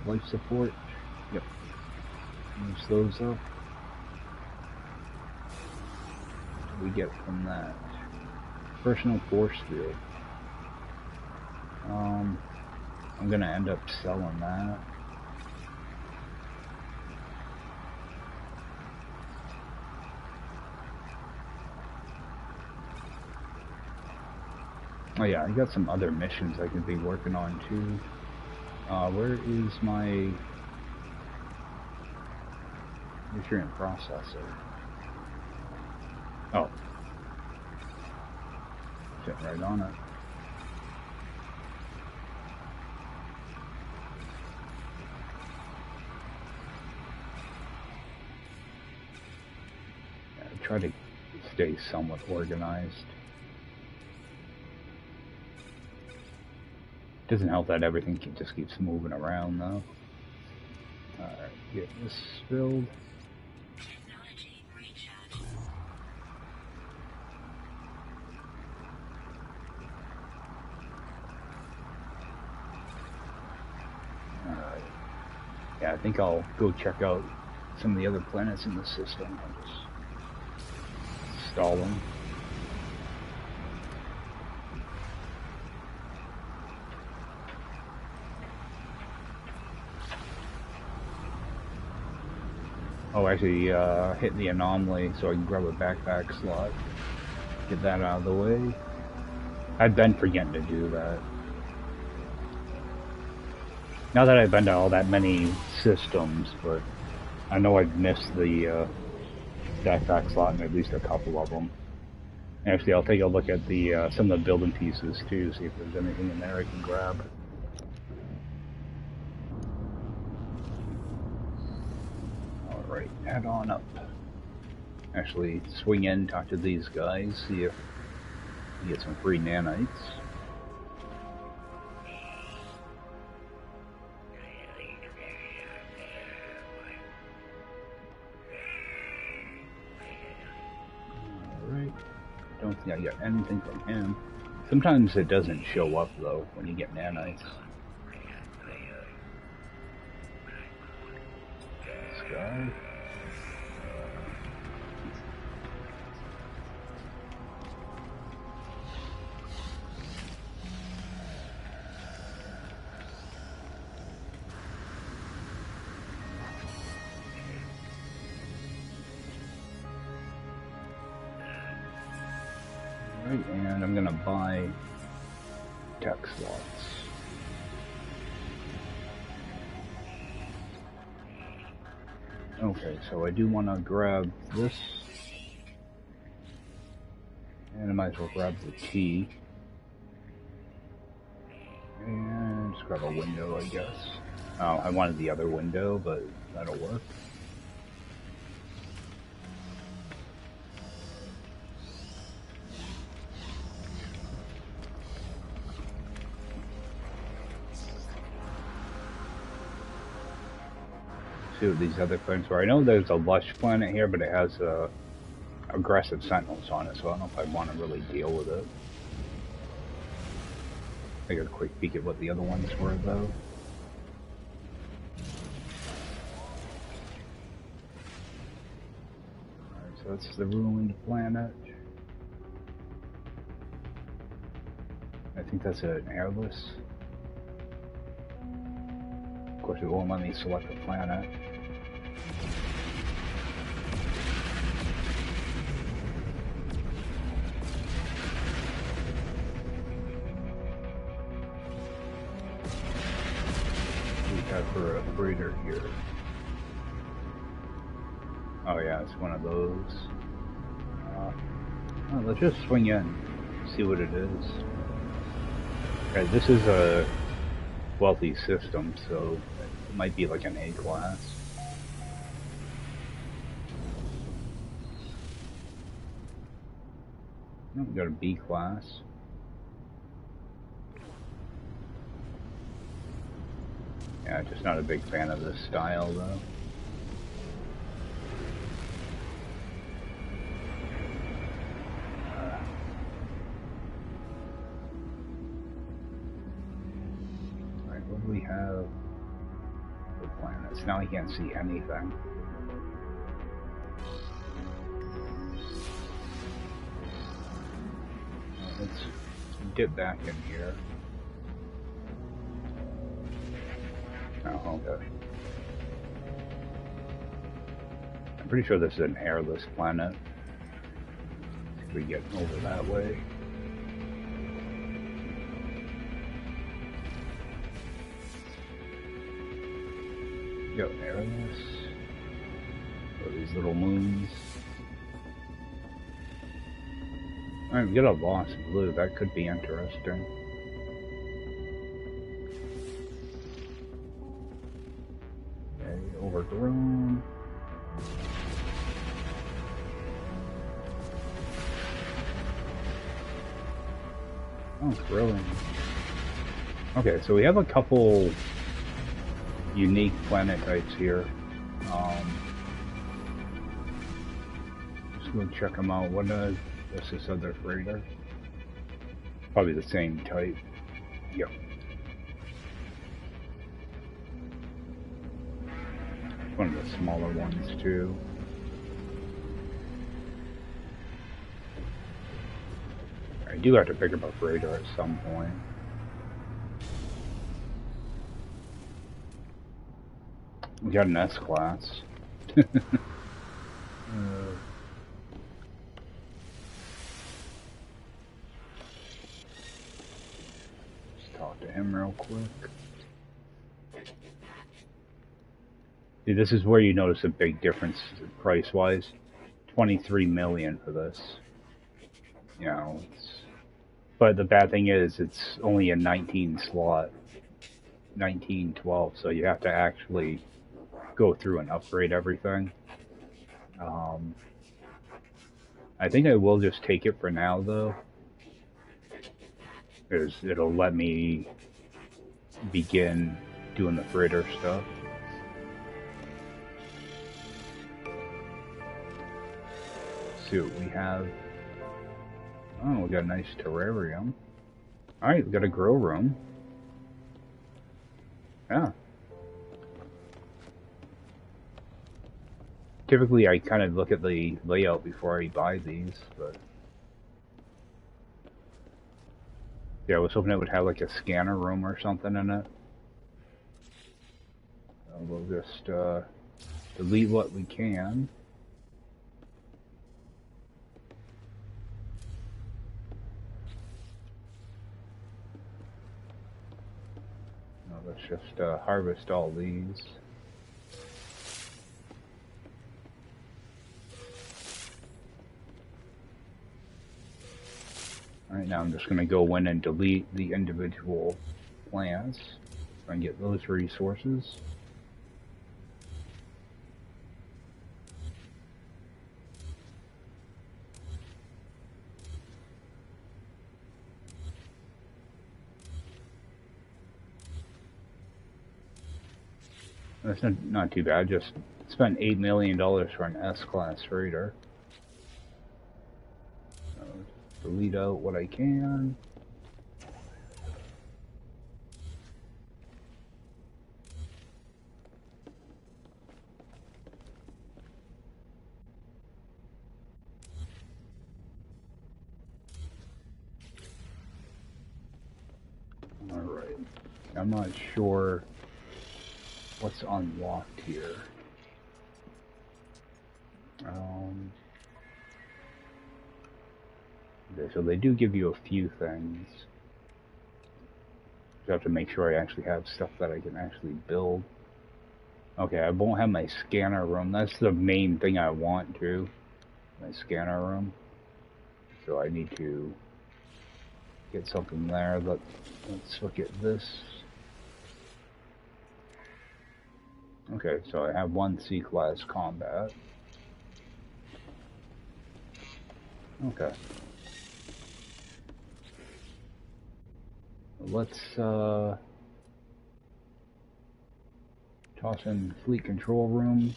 Life support. Yep. Use those up. What do we get from that? Personal force field. I'm gonna end up selling that. Oh yeah, I got some other missions I could be working on too. Where is my Nutrient processor. Oh. Sit right on it. Yeah, try to stay somewhat organized. Doesn't help that everything just keeps moving around though. Alright, get this filled. Alright. Yeah, I think I'll go check out some of the other planets in the system. I'll just install them. Oh, actually, hit the anomaly so I can grab a backpack slot. Get that out of the way. I've been forgetting to do that. Not that I've been to all that many systems, but I know I've missed the backpack slot in at least a couple of them. Actually, I'll take a look at the some of the building pieces too, see if there's anything in there I can grab. Alright, head on up. Actually, swing in, talk to these guys, see if you get some free nanites. Alright, don't think I got anything from him. Sometimes it doesn't show up though when you get nanites. This guy. And I'm gonna buy tech slots. Okay, so I do want to grab this, and I might as well grab the key, and just grab a window, I guess. Oh, I wanted the other window, but that'll work. See what these other planets are. I know there's a lush planet here, but it has aggressive sentinels on it, so I don't know if I want to really deal with it. I got a quick peek at what the other ones were, though. Alright, so that's the ruined planet. I think that's an airless. Of course, it won't let me select the planet. We have for a breeder here. Oh yeah, it's one of those. Well, let's just swing in, see what it is. Okay, this is a wealthy system, so it might be like an A class. No, we got a B class. Yeah, just not a big fan of this style though. Alright, what do we have for planets? Now I can't see anything. Let's dip back in here. Oh, okay. I'm pretty sure this is an airless planet. If we get over that way. Yep, airless. these little moons. Alright, we got a lost blue. That could be interesting. Okay, overgrown. Oh, thrilling. Okay, so we have a couple unique planet types here. Just go check them out. What is this other freighter? Probably the same type. Yep. One of the smaller ones too. I do have to pick up a freighter at some point. We got an S-class. Let's talk to him real quick. See, this is where you notice a big difference price-wise. 23 million for this. You know, but the bad thing is it's only a 19 slot. 1912, so you have to actually go through and upgrade everything. I think I will just take it for now though, because it'll let me begin doing the freighter stuff. Let's see what we have. Oh, we got a nice terrarium. Alright, we got a grow room. Yeah. Typically, I kind of look at the layout before I buy these, but yeah, I was hoping it would have like a scanner room or something in it. We'll just delete what we can. Let's just harvest all these. Alright, now I'm just going to go in and delete the individual plants and get those resources. That's not too bad. Just spent $8 million for an S-class freighter. Delete out what I can. Alright. I'm not sure what's unlocked here. Okay, so they do give you a few things. You have to make sure I actually have stuff that I can actually build. Okay, I won't have my scanner room. That's the main thing I want to. My scanner room. So I need to get something there. Let's look at this. Okay, so I have one C-class combat. Okay. Let's toss in fleet control room.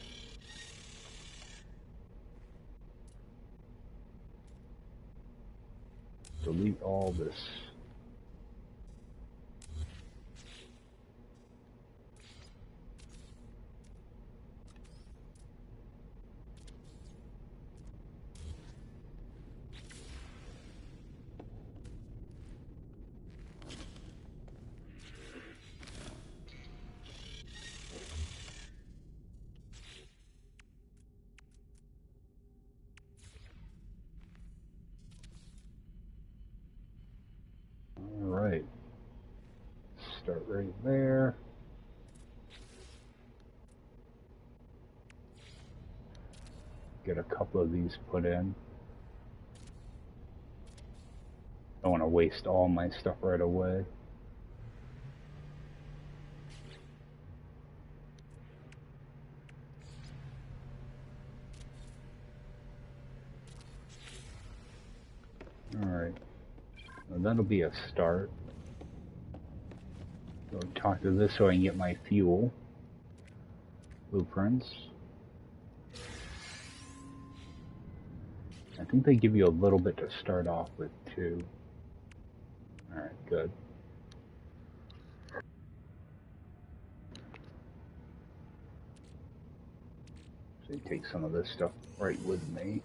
Delete all this. get a couple of these put in. I don't want to waste all my stuff right away. Alright, well, that'll be a start. So talk to this so I can get my fuel blueprints. I think they give you a little bit to start off with too. Alright, good. So you take some of this stuff right with me.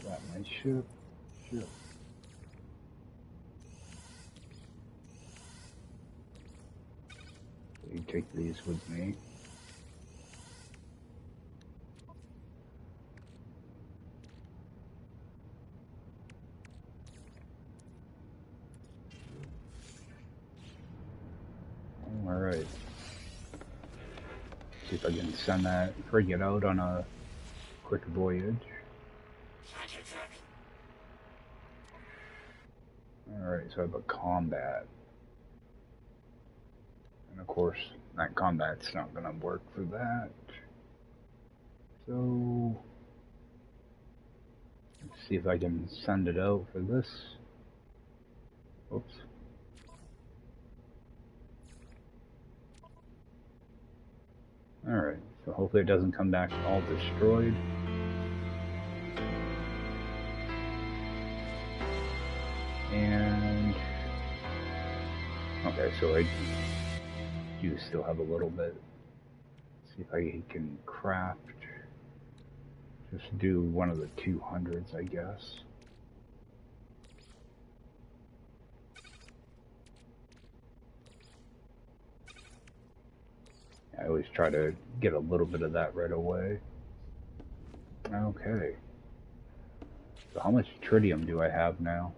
That my ship. So you take these with me. Alright. See if I can send that frigate out on a quick voyage. Alright, so I have a combat. And of course, that combat's not gonna work for that. So, let's see if I can send it out for this. Oops. Alright, so hopefully it doesn't come back all destroyed. And okay, so I do still have a little bit. Let's see if I can craft. Just do one of the 200s, I guess. I always try to get a little bit of that right away. Okay. So how much tritium do I have now?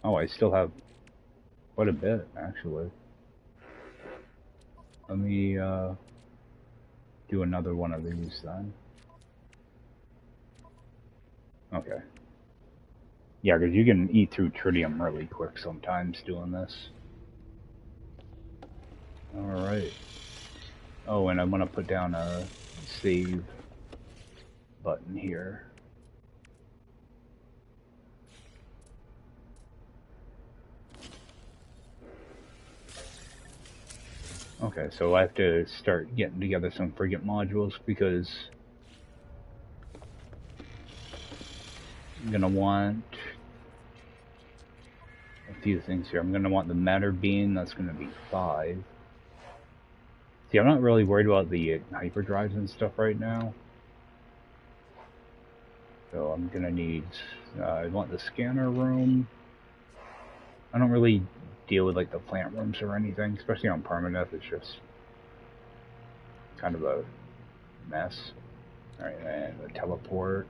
Oh, I still have quite a bit, actually. Let me do another one of these then. Okay. Yeah, because you can eat through tritium really quick sometimes doing this. Alright. Oh, and I'm going to put down a save button here. Okay, so I have to start getting together some frigate modules because I'm going to want a few things here. I'm going to want the matter beam, that's going to be 5. See, I'm not really worried about the hyperdrives and stuff right now. So I'm going to need, I want the scanner room. I don't really deal with like the plant rooms or anything, especially on Permadeath. It's just kind of a mess. Alright, and the teleport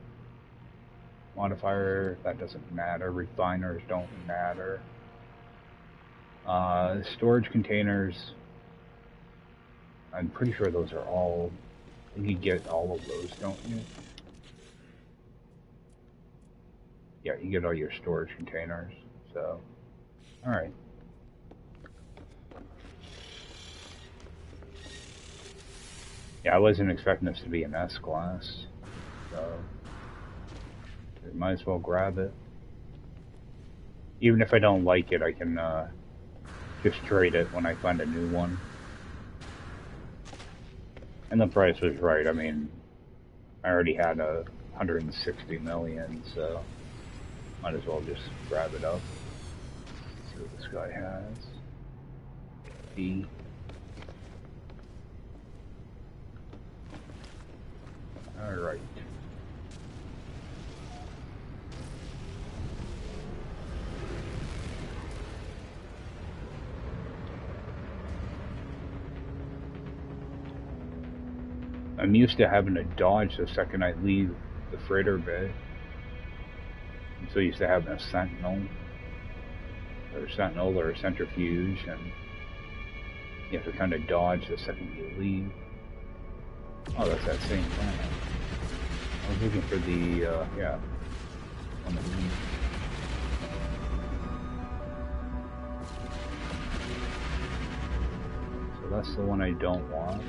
modifier, that doesn't matter. Refiners don't matter. Storage containers, I'm pretty sure those are all, you get all of those, don't you? Yeah, you get all your storage containers, so, alright. Yeah, I wasn't expecting this to be an S-class, so I might as well grab it. Even if I don't like it, I can just trade it when I find a new one. And the price was right. I mean, I already had 160 million, so might as well just grab it up. Let's see what this guy has. D. Alright. I'm used to having to dodge the second I leave the freighter bay. I'm so used to having a sentinel or a centrifuge, and You have to kind of dodge the second you leave. Oh, that's that same planet. I was looking for the, yeah, on the moon. So that's the one I don't want.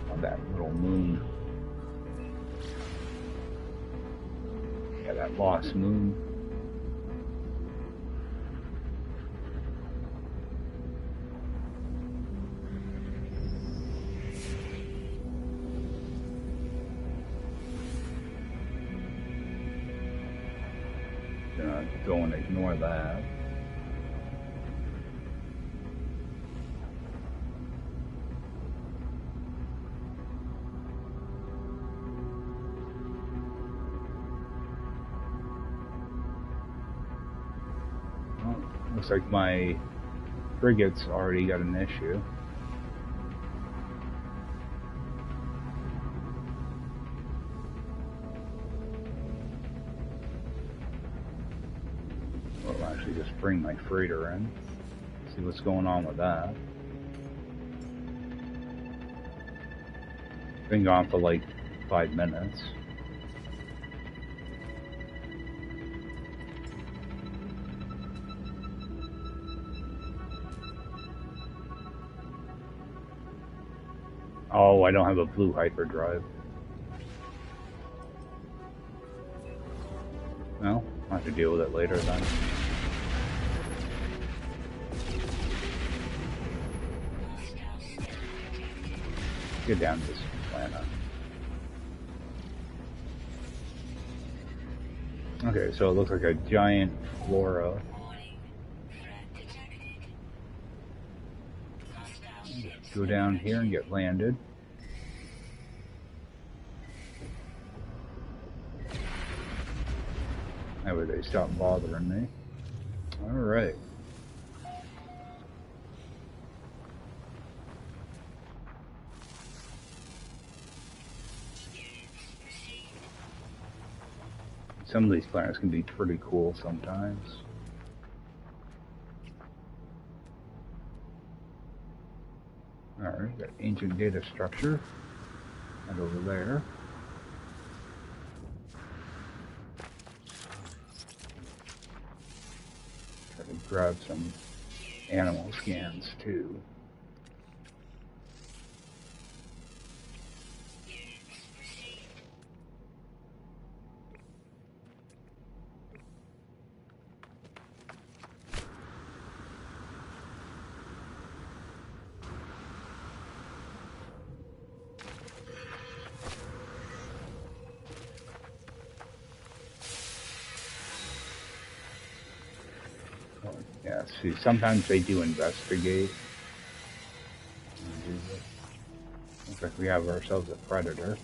On that little moon. Yeah, that lost moon. Go and ignore that. Well, looks like my frigate's already got an issue. Just bring my freighter in, see what's going on with that. Been gone for like 5 minutes. Oh, I don't have a blue hyperdrive. Well, I'll have to deal with it later then. Get down to this planet. Okay, so it looks like a giant flora. Go down here and get landed. That way they stop bothering me. Alright. Some of these planets can be pretty cool sometimes. Alright, got ancient data structure. Right over there. Try to grab some animal scans too. Yeah, see, sometimes they do investigate. Looks like we have ourselves a predator.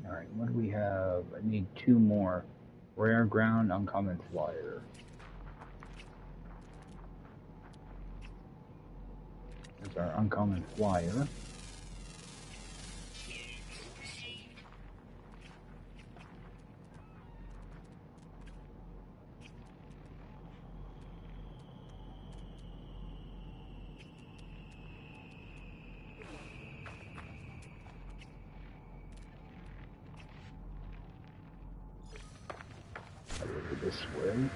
Alright, what do we have? I need 2 more. Rare ground, uncommon flyer. There's our uncommon flyer. Over this way.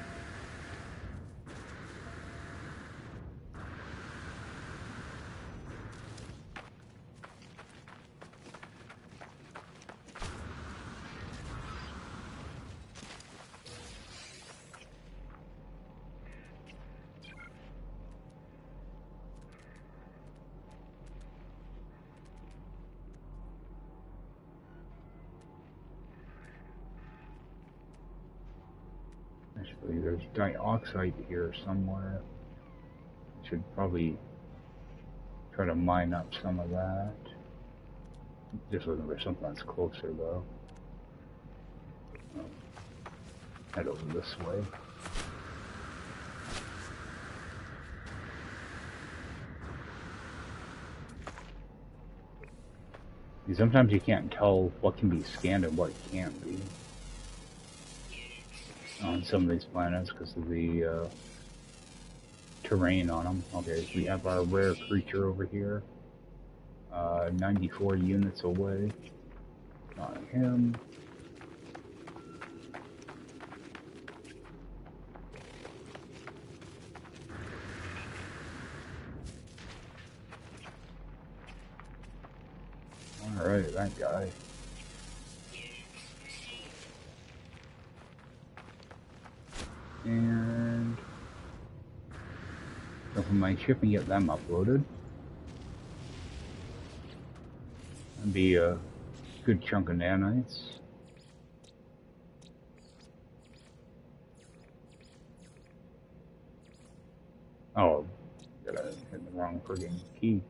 Actually, there's dioxide here somewhere. Should probably try to mine up some of that. Just looking for something that's closer though. Head over this way. Sometimes you can't tell what can be scanned and what can't be on some of these planets because of the terrain on them. Okay, we have our rare creature over here. 94 units away. Not him. Alright, that guy. And open my ship and get them uploaded. That'd be a good chunk of nanites. Oh, gotta hit the wrong friggin' key.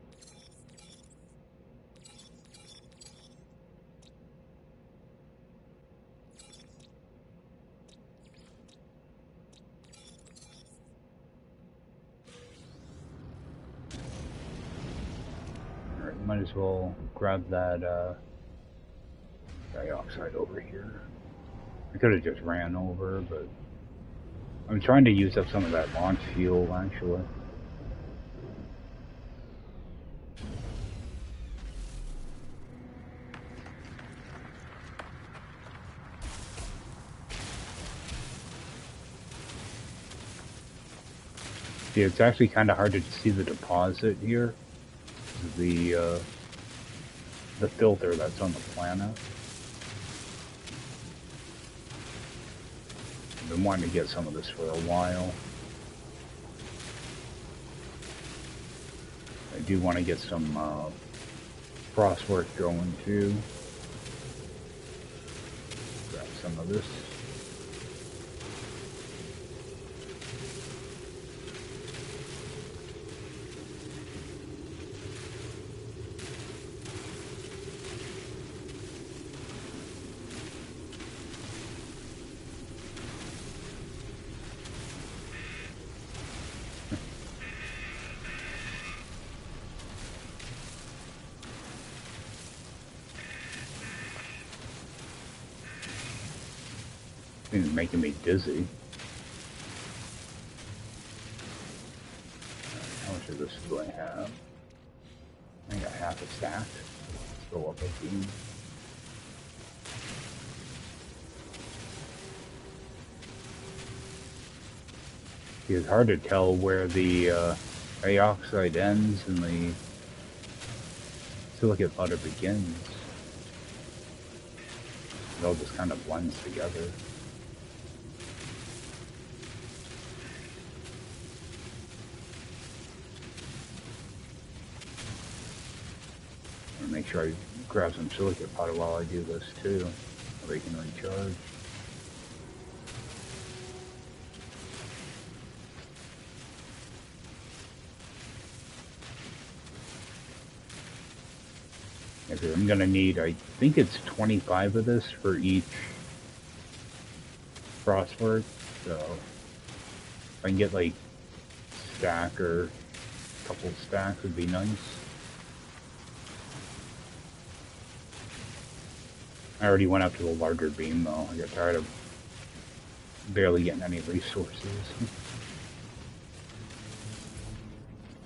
Alright, might as well grab that dioxide over here. I could have just ran over, but I'm trying to use up some of that launch fuel, actually. See, it's actually kind of hard to see the deposit here. The filter that's on the planet. I've been wanting to get some of this for a while. I do want to get some frost work going too. Grab some of this. It's making me dizzy. How much of this do I have? I got half a stack. Let's go up a beam. It's hard to tell where the dioxide ends and the silicate butter begins. It all just kind of blends together. Make sure I grab some silicate powder while I do this too, so they can recharge. Okay, I'm gonna need, I think it's 25 of this for each frostwork, so if I can get like a stack or a couple stacks would be nice. I already went up to the larger beam though. I got tired of barely getting any resources.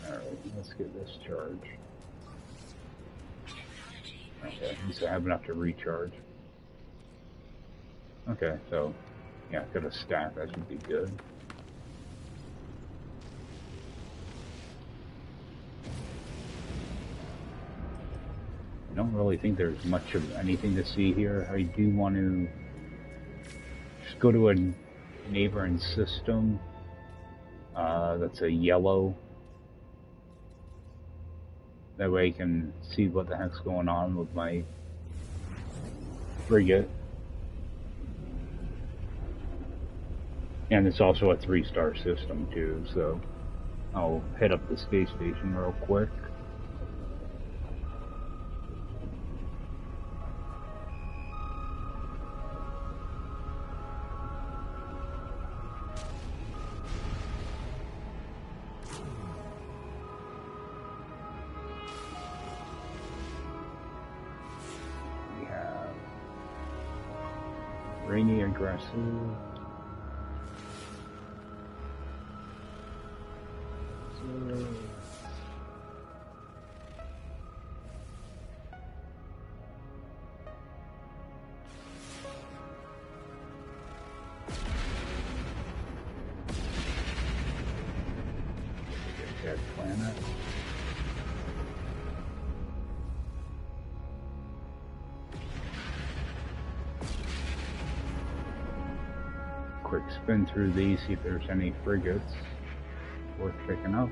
Alright, let's get this charged. Okay, at least I have enough to recharge. Okay, so yeah, got a stack, that should be good. I don't really think there's much of anything to see here. I do want to just go to a neighboring system that's a yellow. That way I can see what the heck's going on with my frigate. And it's also a 3-star system too, so I'll head up the space station real quick. Rainy aggressive. So... Dead planet. Quick spin through these, see if there's any frigates worth picking up.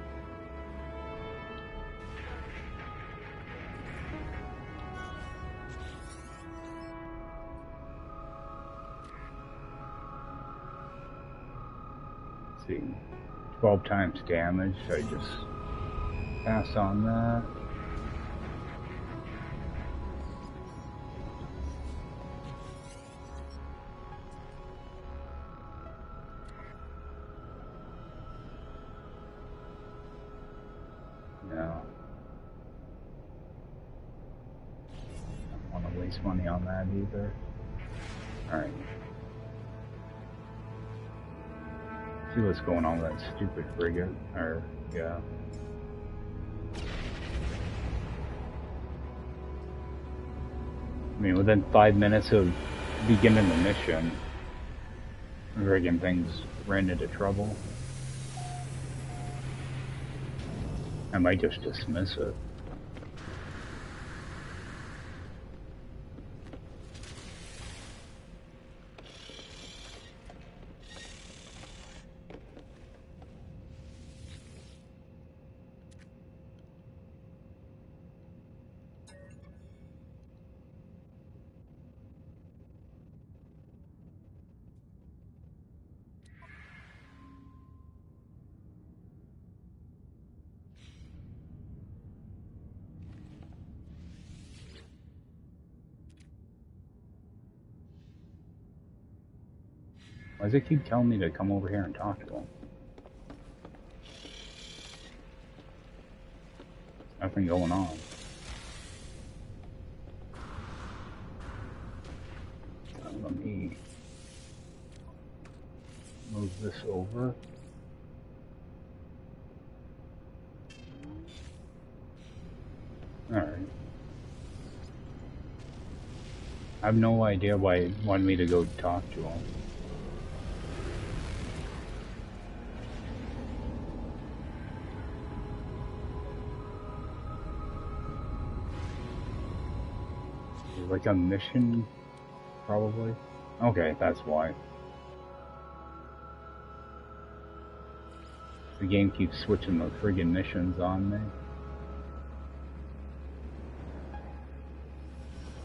Let's see, 12 times damage, so I just pass on that. No. I don't want to waste money on that either. Alright. See what's going on with that stupid frigate. Or, yeah. I mean, within 5 minutes of beginning the mission, friggin' things ran into trouble. I might just dismiss it. Why does it keep telling me to come over here and talk to him? Nothing going on. Let me move this over. Alright. I have no idea why he wanted me to go talk to him. Like a mission, probably. Okay, that's why. The game keeps switching the friggin' missions on me.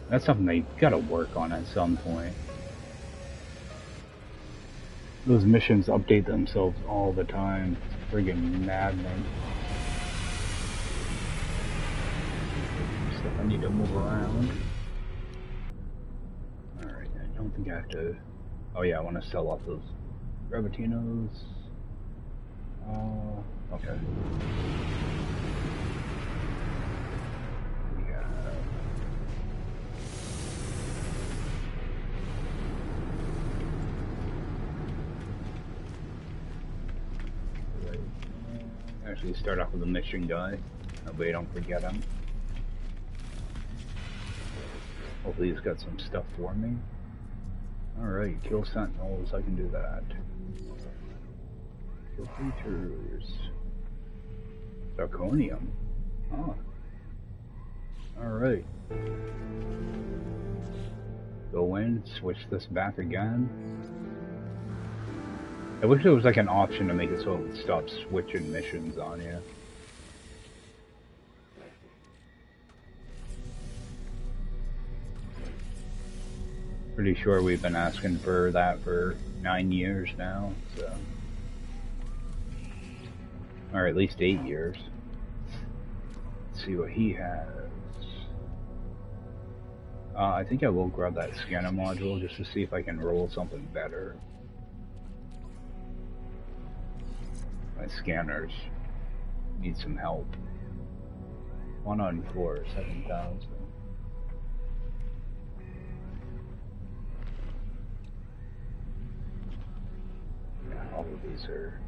That's something they gotta work on at some point. Those missions update themselves all the time. It's friggin' maddening. Stuff I need to move around. I don't think I have to... Oh yeah, I want to sell off those Gravitinos. Okay. Yeah. Right. Actually start off with the mission guy. Nobody don't forget him. Hopefully he's got some stuff for me. Alright, kill sentinels, I can do that. Kill creatures. Zirconium. Oh. Alright. Go in, switch this back again. I wish there was like an option to make it so it would stop switching missions on you. Pretty sure we've been asking for that for 9 years now, so. Or at least 8 years. Let's see what he has. I think I will grab that scanner module just to see if I can roll something better. My scanners need some help. 1 on 4, 7,000. All of these are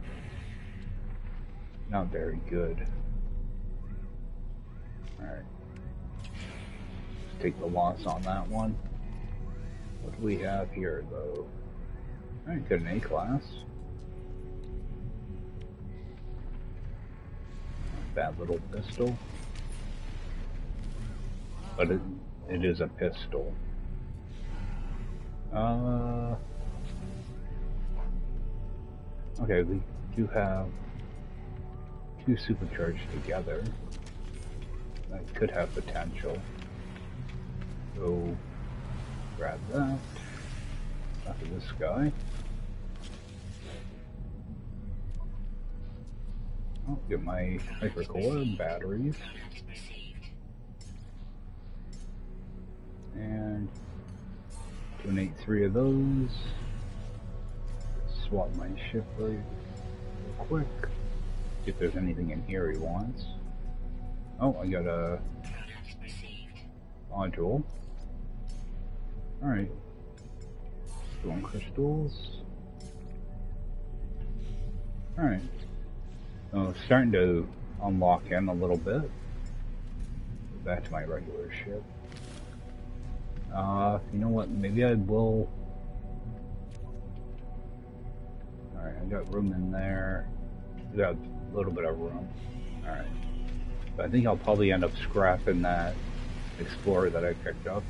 not very good. Alright. Let's take the loss on that one. What do we have here, though? Alright, got an A class. Bad little pistol. But it is a pistol. Okay, we do have two supercharged together. That could have potential. So, grab that. After this guy. I'll get my hypercore batteries. And donate 3 of those. Swap my ship real quick. See if there's anything in here he wants. Oh, I got a module. Alright. Stone crystals. Alright. So starting to unlock in a little bit. Go back to my regular ship. You know what? Maybe I will. Alright, I got room in there. Got a little bit of room. Alright. But I think I'll probably end up scrapping that Explorer that I picked up.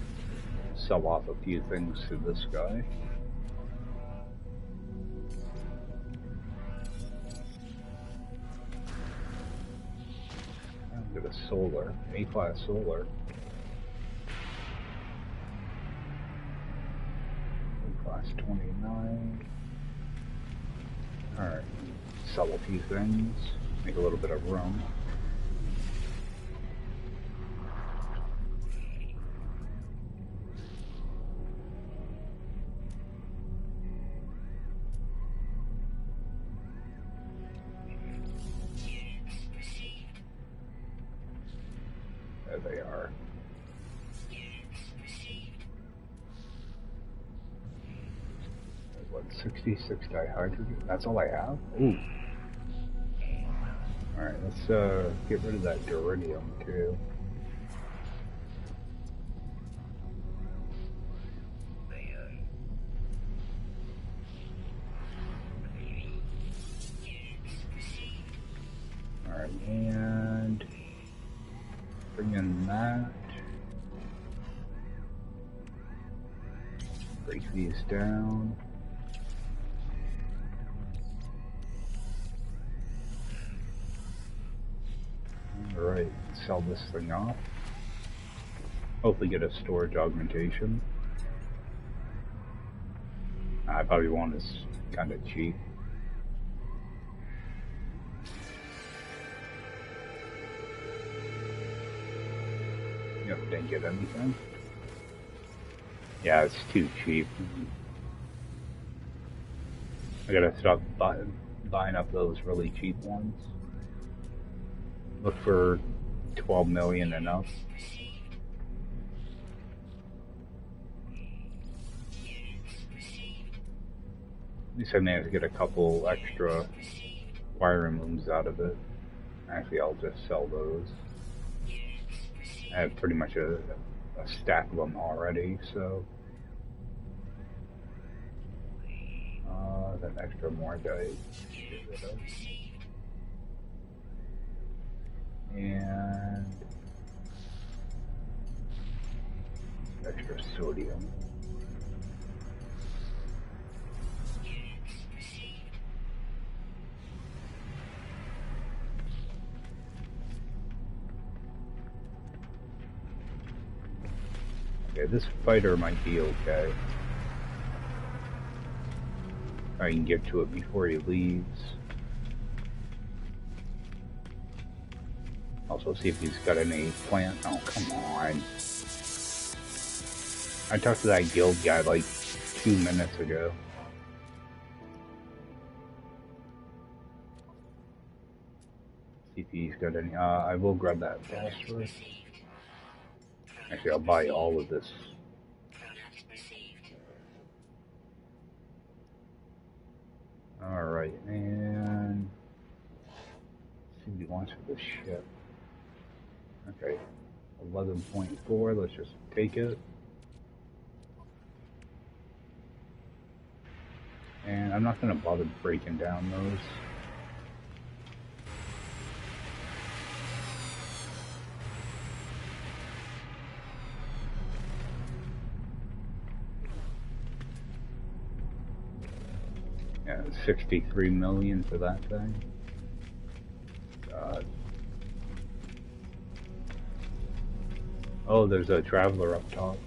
Sell off a few things to this guy. I'll get a solar. A-class solar. A-class 29. Alright. Sell a few things. Make a little bit of room. There they are. What, 66 dihydrogen? That's all I have? Ooh. Alright, let's get rid of that duridium too. Alright, and bring in that. Break these down. Alright, sell this thing off. Hopefully get a storage augmentation. I probably want this kind of cheap. Yep, didn't get anything. Yeah, it's too cheap. I gotta stop buying up those really cheap ones. Look for 12 million and up. At least I managed to get a couple extra wiring looms out of it. Actually, I'll just sell those. I have pretty much a stack of them already, so that extra more guy get rid of. And extra sodium. Okay, this fighter might be okay. I can get to it before he leaves. Also see if he's got any plant. Oh, come on. I talked to that guild guy like 2 minutes ago. See if he's got any. I will grab that phosphorus. Actually, I'll buy all of this. Alright, and let's see what he wants for this ship. Okay, 11.4, let's just take it. And I'm not going to bother breaking down those. Yeah, 63 million for that thing. God. Oh, there's a traveler up top.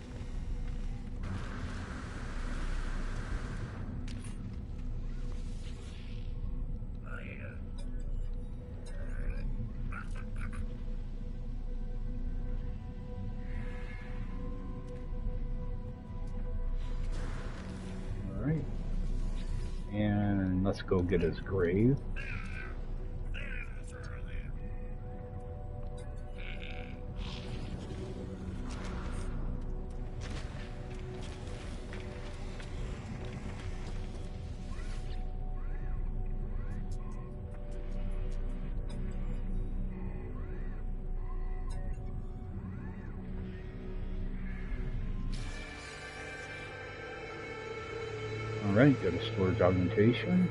Alright. And let's go get his grave. Alright, go to storage augmentation.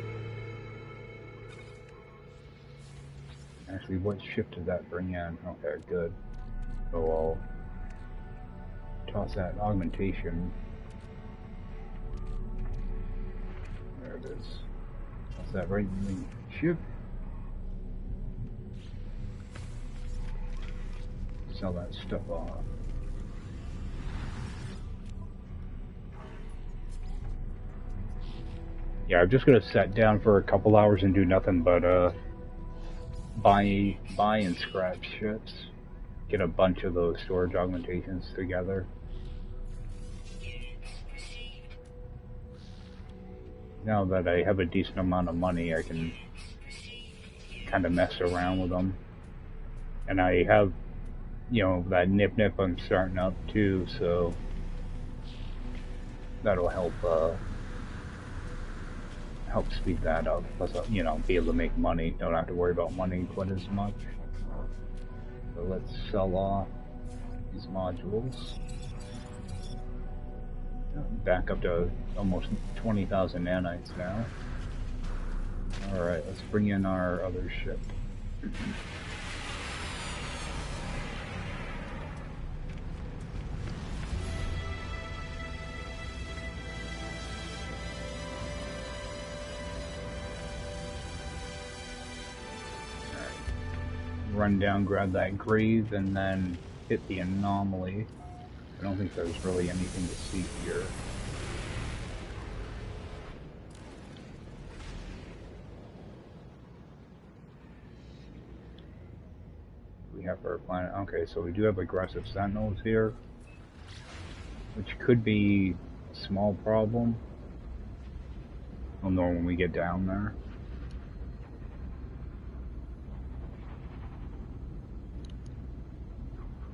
Actually, what ship did that bring in? Okay, good. So I'll toss that augmentation. There it is. Toss that right in the ship. Sell that stuff off. Yeah, I'm just gonna sit down for a couple hours and do nothing but buy and scrap ships. Get a bunch of those storage augmentations together. Now that I have a decent amount of money, I can kind of mess around with them. And I have, you know, that nip I'm starting up too, so that'll help help speed that up. Plus, you know, be able to make money. Don't have to worry about money quite as much. So let's sell off these modules. Back up to almost 20,000 nanites now. Alright, let's bring in our other ship. Run down, grab that grave, and then hit the anomaly. I don't think there's really anything to see here. We have our planet. Okay, so we do have aggressive sentinels here, which could be a small problem. We'll know when we get down there.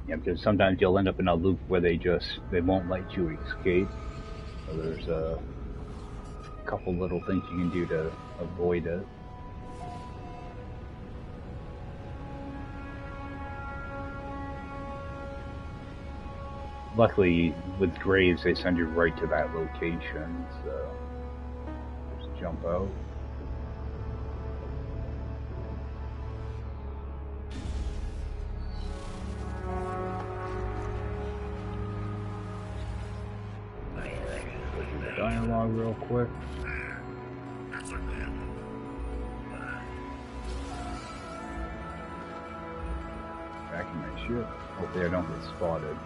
Yeah, because sometimes you'll end up in a loop where they won't let you escape. So there's a couple little things you can do to avoid it. Luckily, with graves, they send you right to that location, so just jump out. Dialogue real quick. Back in my ship. Hopefully I don't get spotted.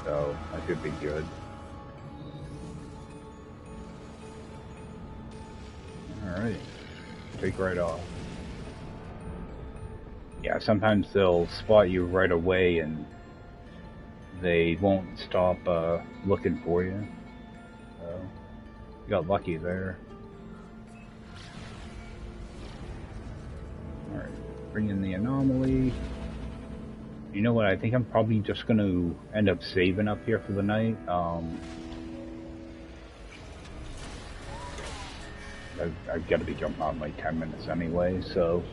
So I should be good. Alright. Take right off. Yeah, sometimes they'll spot you right away and they won't stop looking for you. So you got lucky there. Alright, bring in the anomaly. You know what, I think I'm probably just going to end up saving up here for the night. I've got to be jumping out in like 10 minutes anyway, so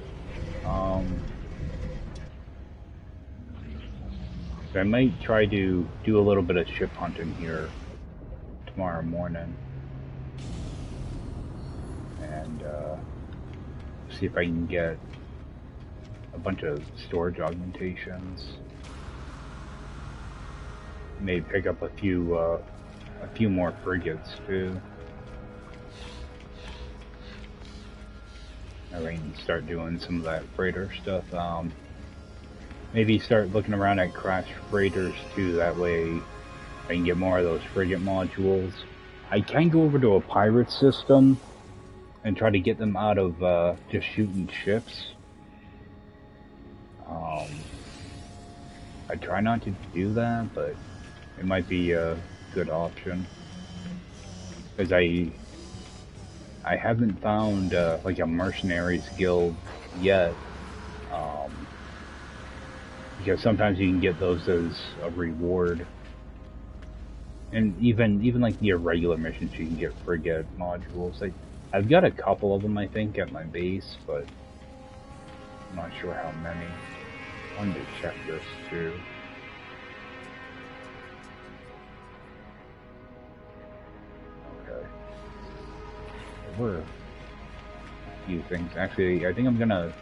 I might try to do a little bit of ship hunting here tomorrow morning, and see if I can get a bunch of storage augmentations. Maybe pick up a few more frigates too. I can start doing some of that freighter stuff. Maybe start looking around at crashed freighters too. That way I can get more of those frigate modules. I can go over to a pirate system and try to get them out of just shooting ships. I try not to do that, but it might be a good option. Because I haven't found like a mercenaries guild yet. Because sometimes you can get those as a reward. And even like the irregular missions, you can get frigate modules. I've got a couple of them, I think, at my base, but I'm not sure how many. I wanted to check this too. Okay. There were a few things. Actually, I think I'm gonna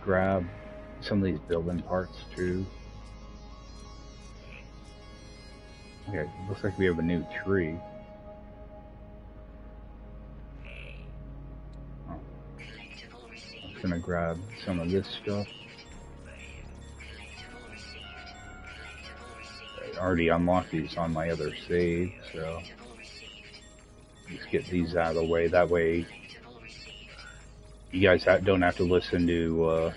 grab some of these building parts too. Okay, looks like we have a new tree. Oh. I'm just gonna grab some of this stuff. I already unlocked these on my other save, so let's get these out of the way. That way you guys don't have to listen to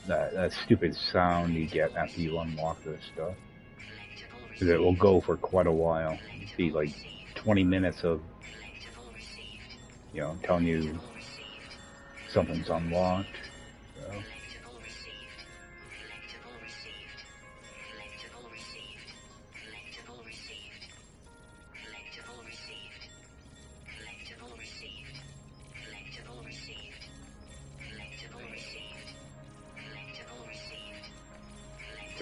that stupid sound you get after you unlock this stuff. Because it will go for quite a while. It'll be like 20 minutes of, you know, telling you something's unlocked. So.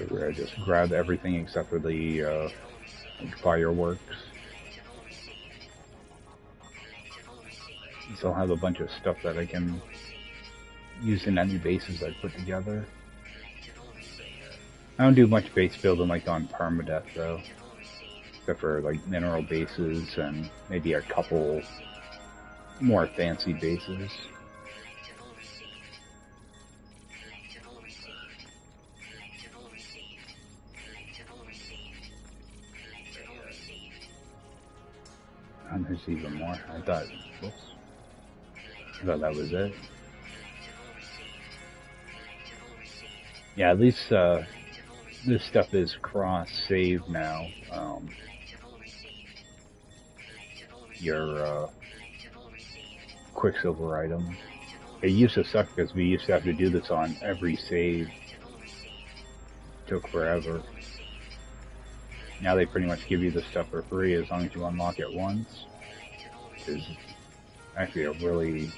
Where I just grab everything except for the fireworks. So I'll have a bunch of stuff that I can use in any bases I put together. I don't do much base building like on Permadeath though, except for like mineral bases and maybe a couple more fancy bases. And there's even more. I thought that was it. Yeah, at least this stuff is cross-save now. Your Quicksilver items. It used to suck because we used to have to do this on every save. It took forever. Now they pretty much give you the stuff for free as long as you unlock it once. Which is actually a really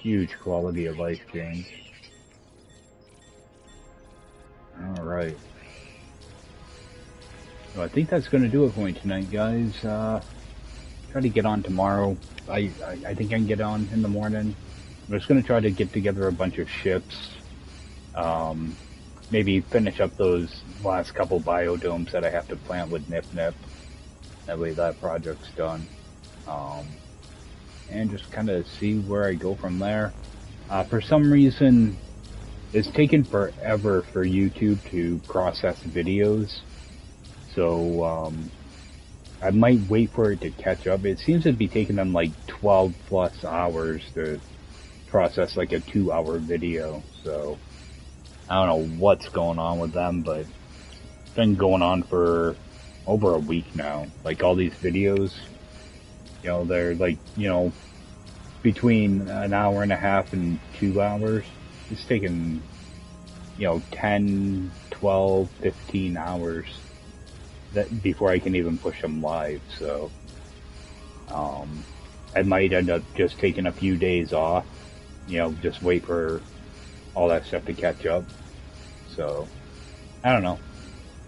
huge quality of life change. Alright. So I think that's going to do it for me tonight, guys. Try to get on tomorrow. I think I can get on in the morning. I'm just going to try to get together a bunch of ships. Maybe finish up those last couple biodomes that I have to plant with Nip Nip. That way that project's done. And just kind of see where I go from there. For some reason, it's taken forever for YouTube to process videos. So, I might wait for it to catch up. It seems to be taking them like 12 plus hours to process like a 2-hour video. So, I don't know what's going on with them, but it's been going on for over a week now. Like all these videos, you know, they're like, you know, between an hour and a half and 2 hours. It's taking, you know, 10, 12, 15 hours that before I can even push them live. So I might end up just taking a few days off, you know, just wait for all that stuff to catch up. So I don't know,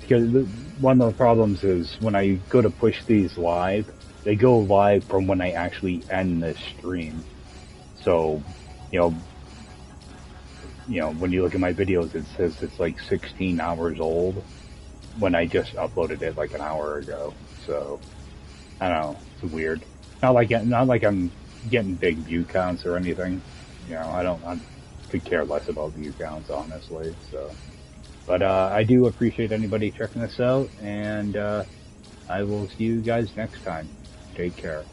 because one of the problems is when I go to push these live, they go live from when I actually end the stream. So, you know, when you look at my videos, it says it's like 16 hours old when I just uploaded it like an hour ago. So, I don't know, it's weird. Not like I'm getting big view counts or anything. You know, I could care less about view counts, honestly. So, but I do appreciate anybody checking this out, and I will see you guys next time. Take care.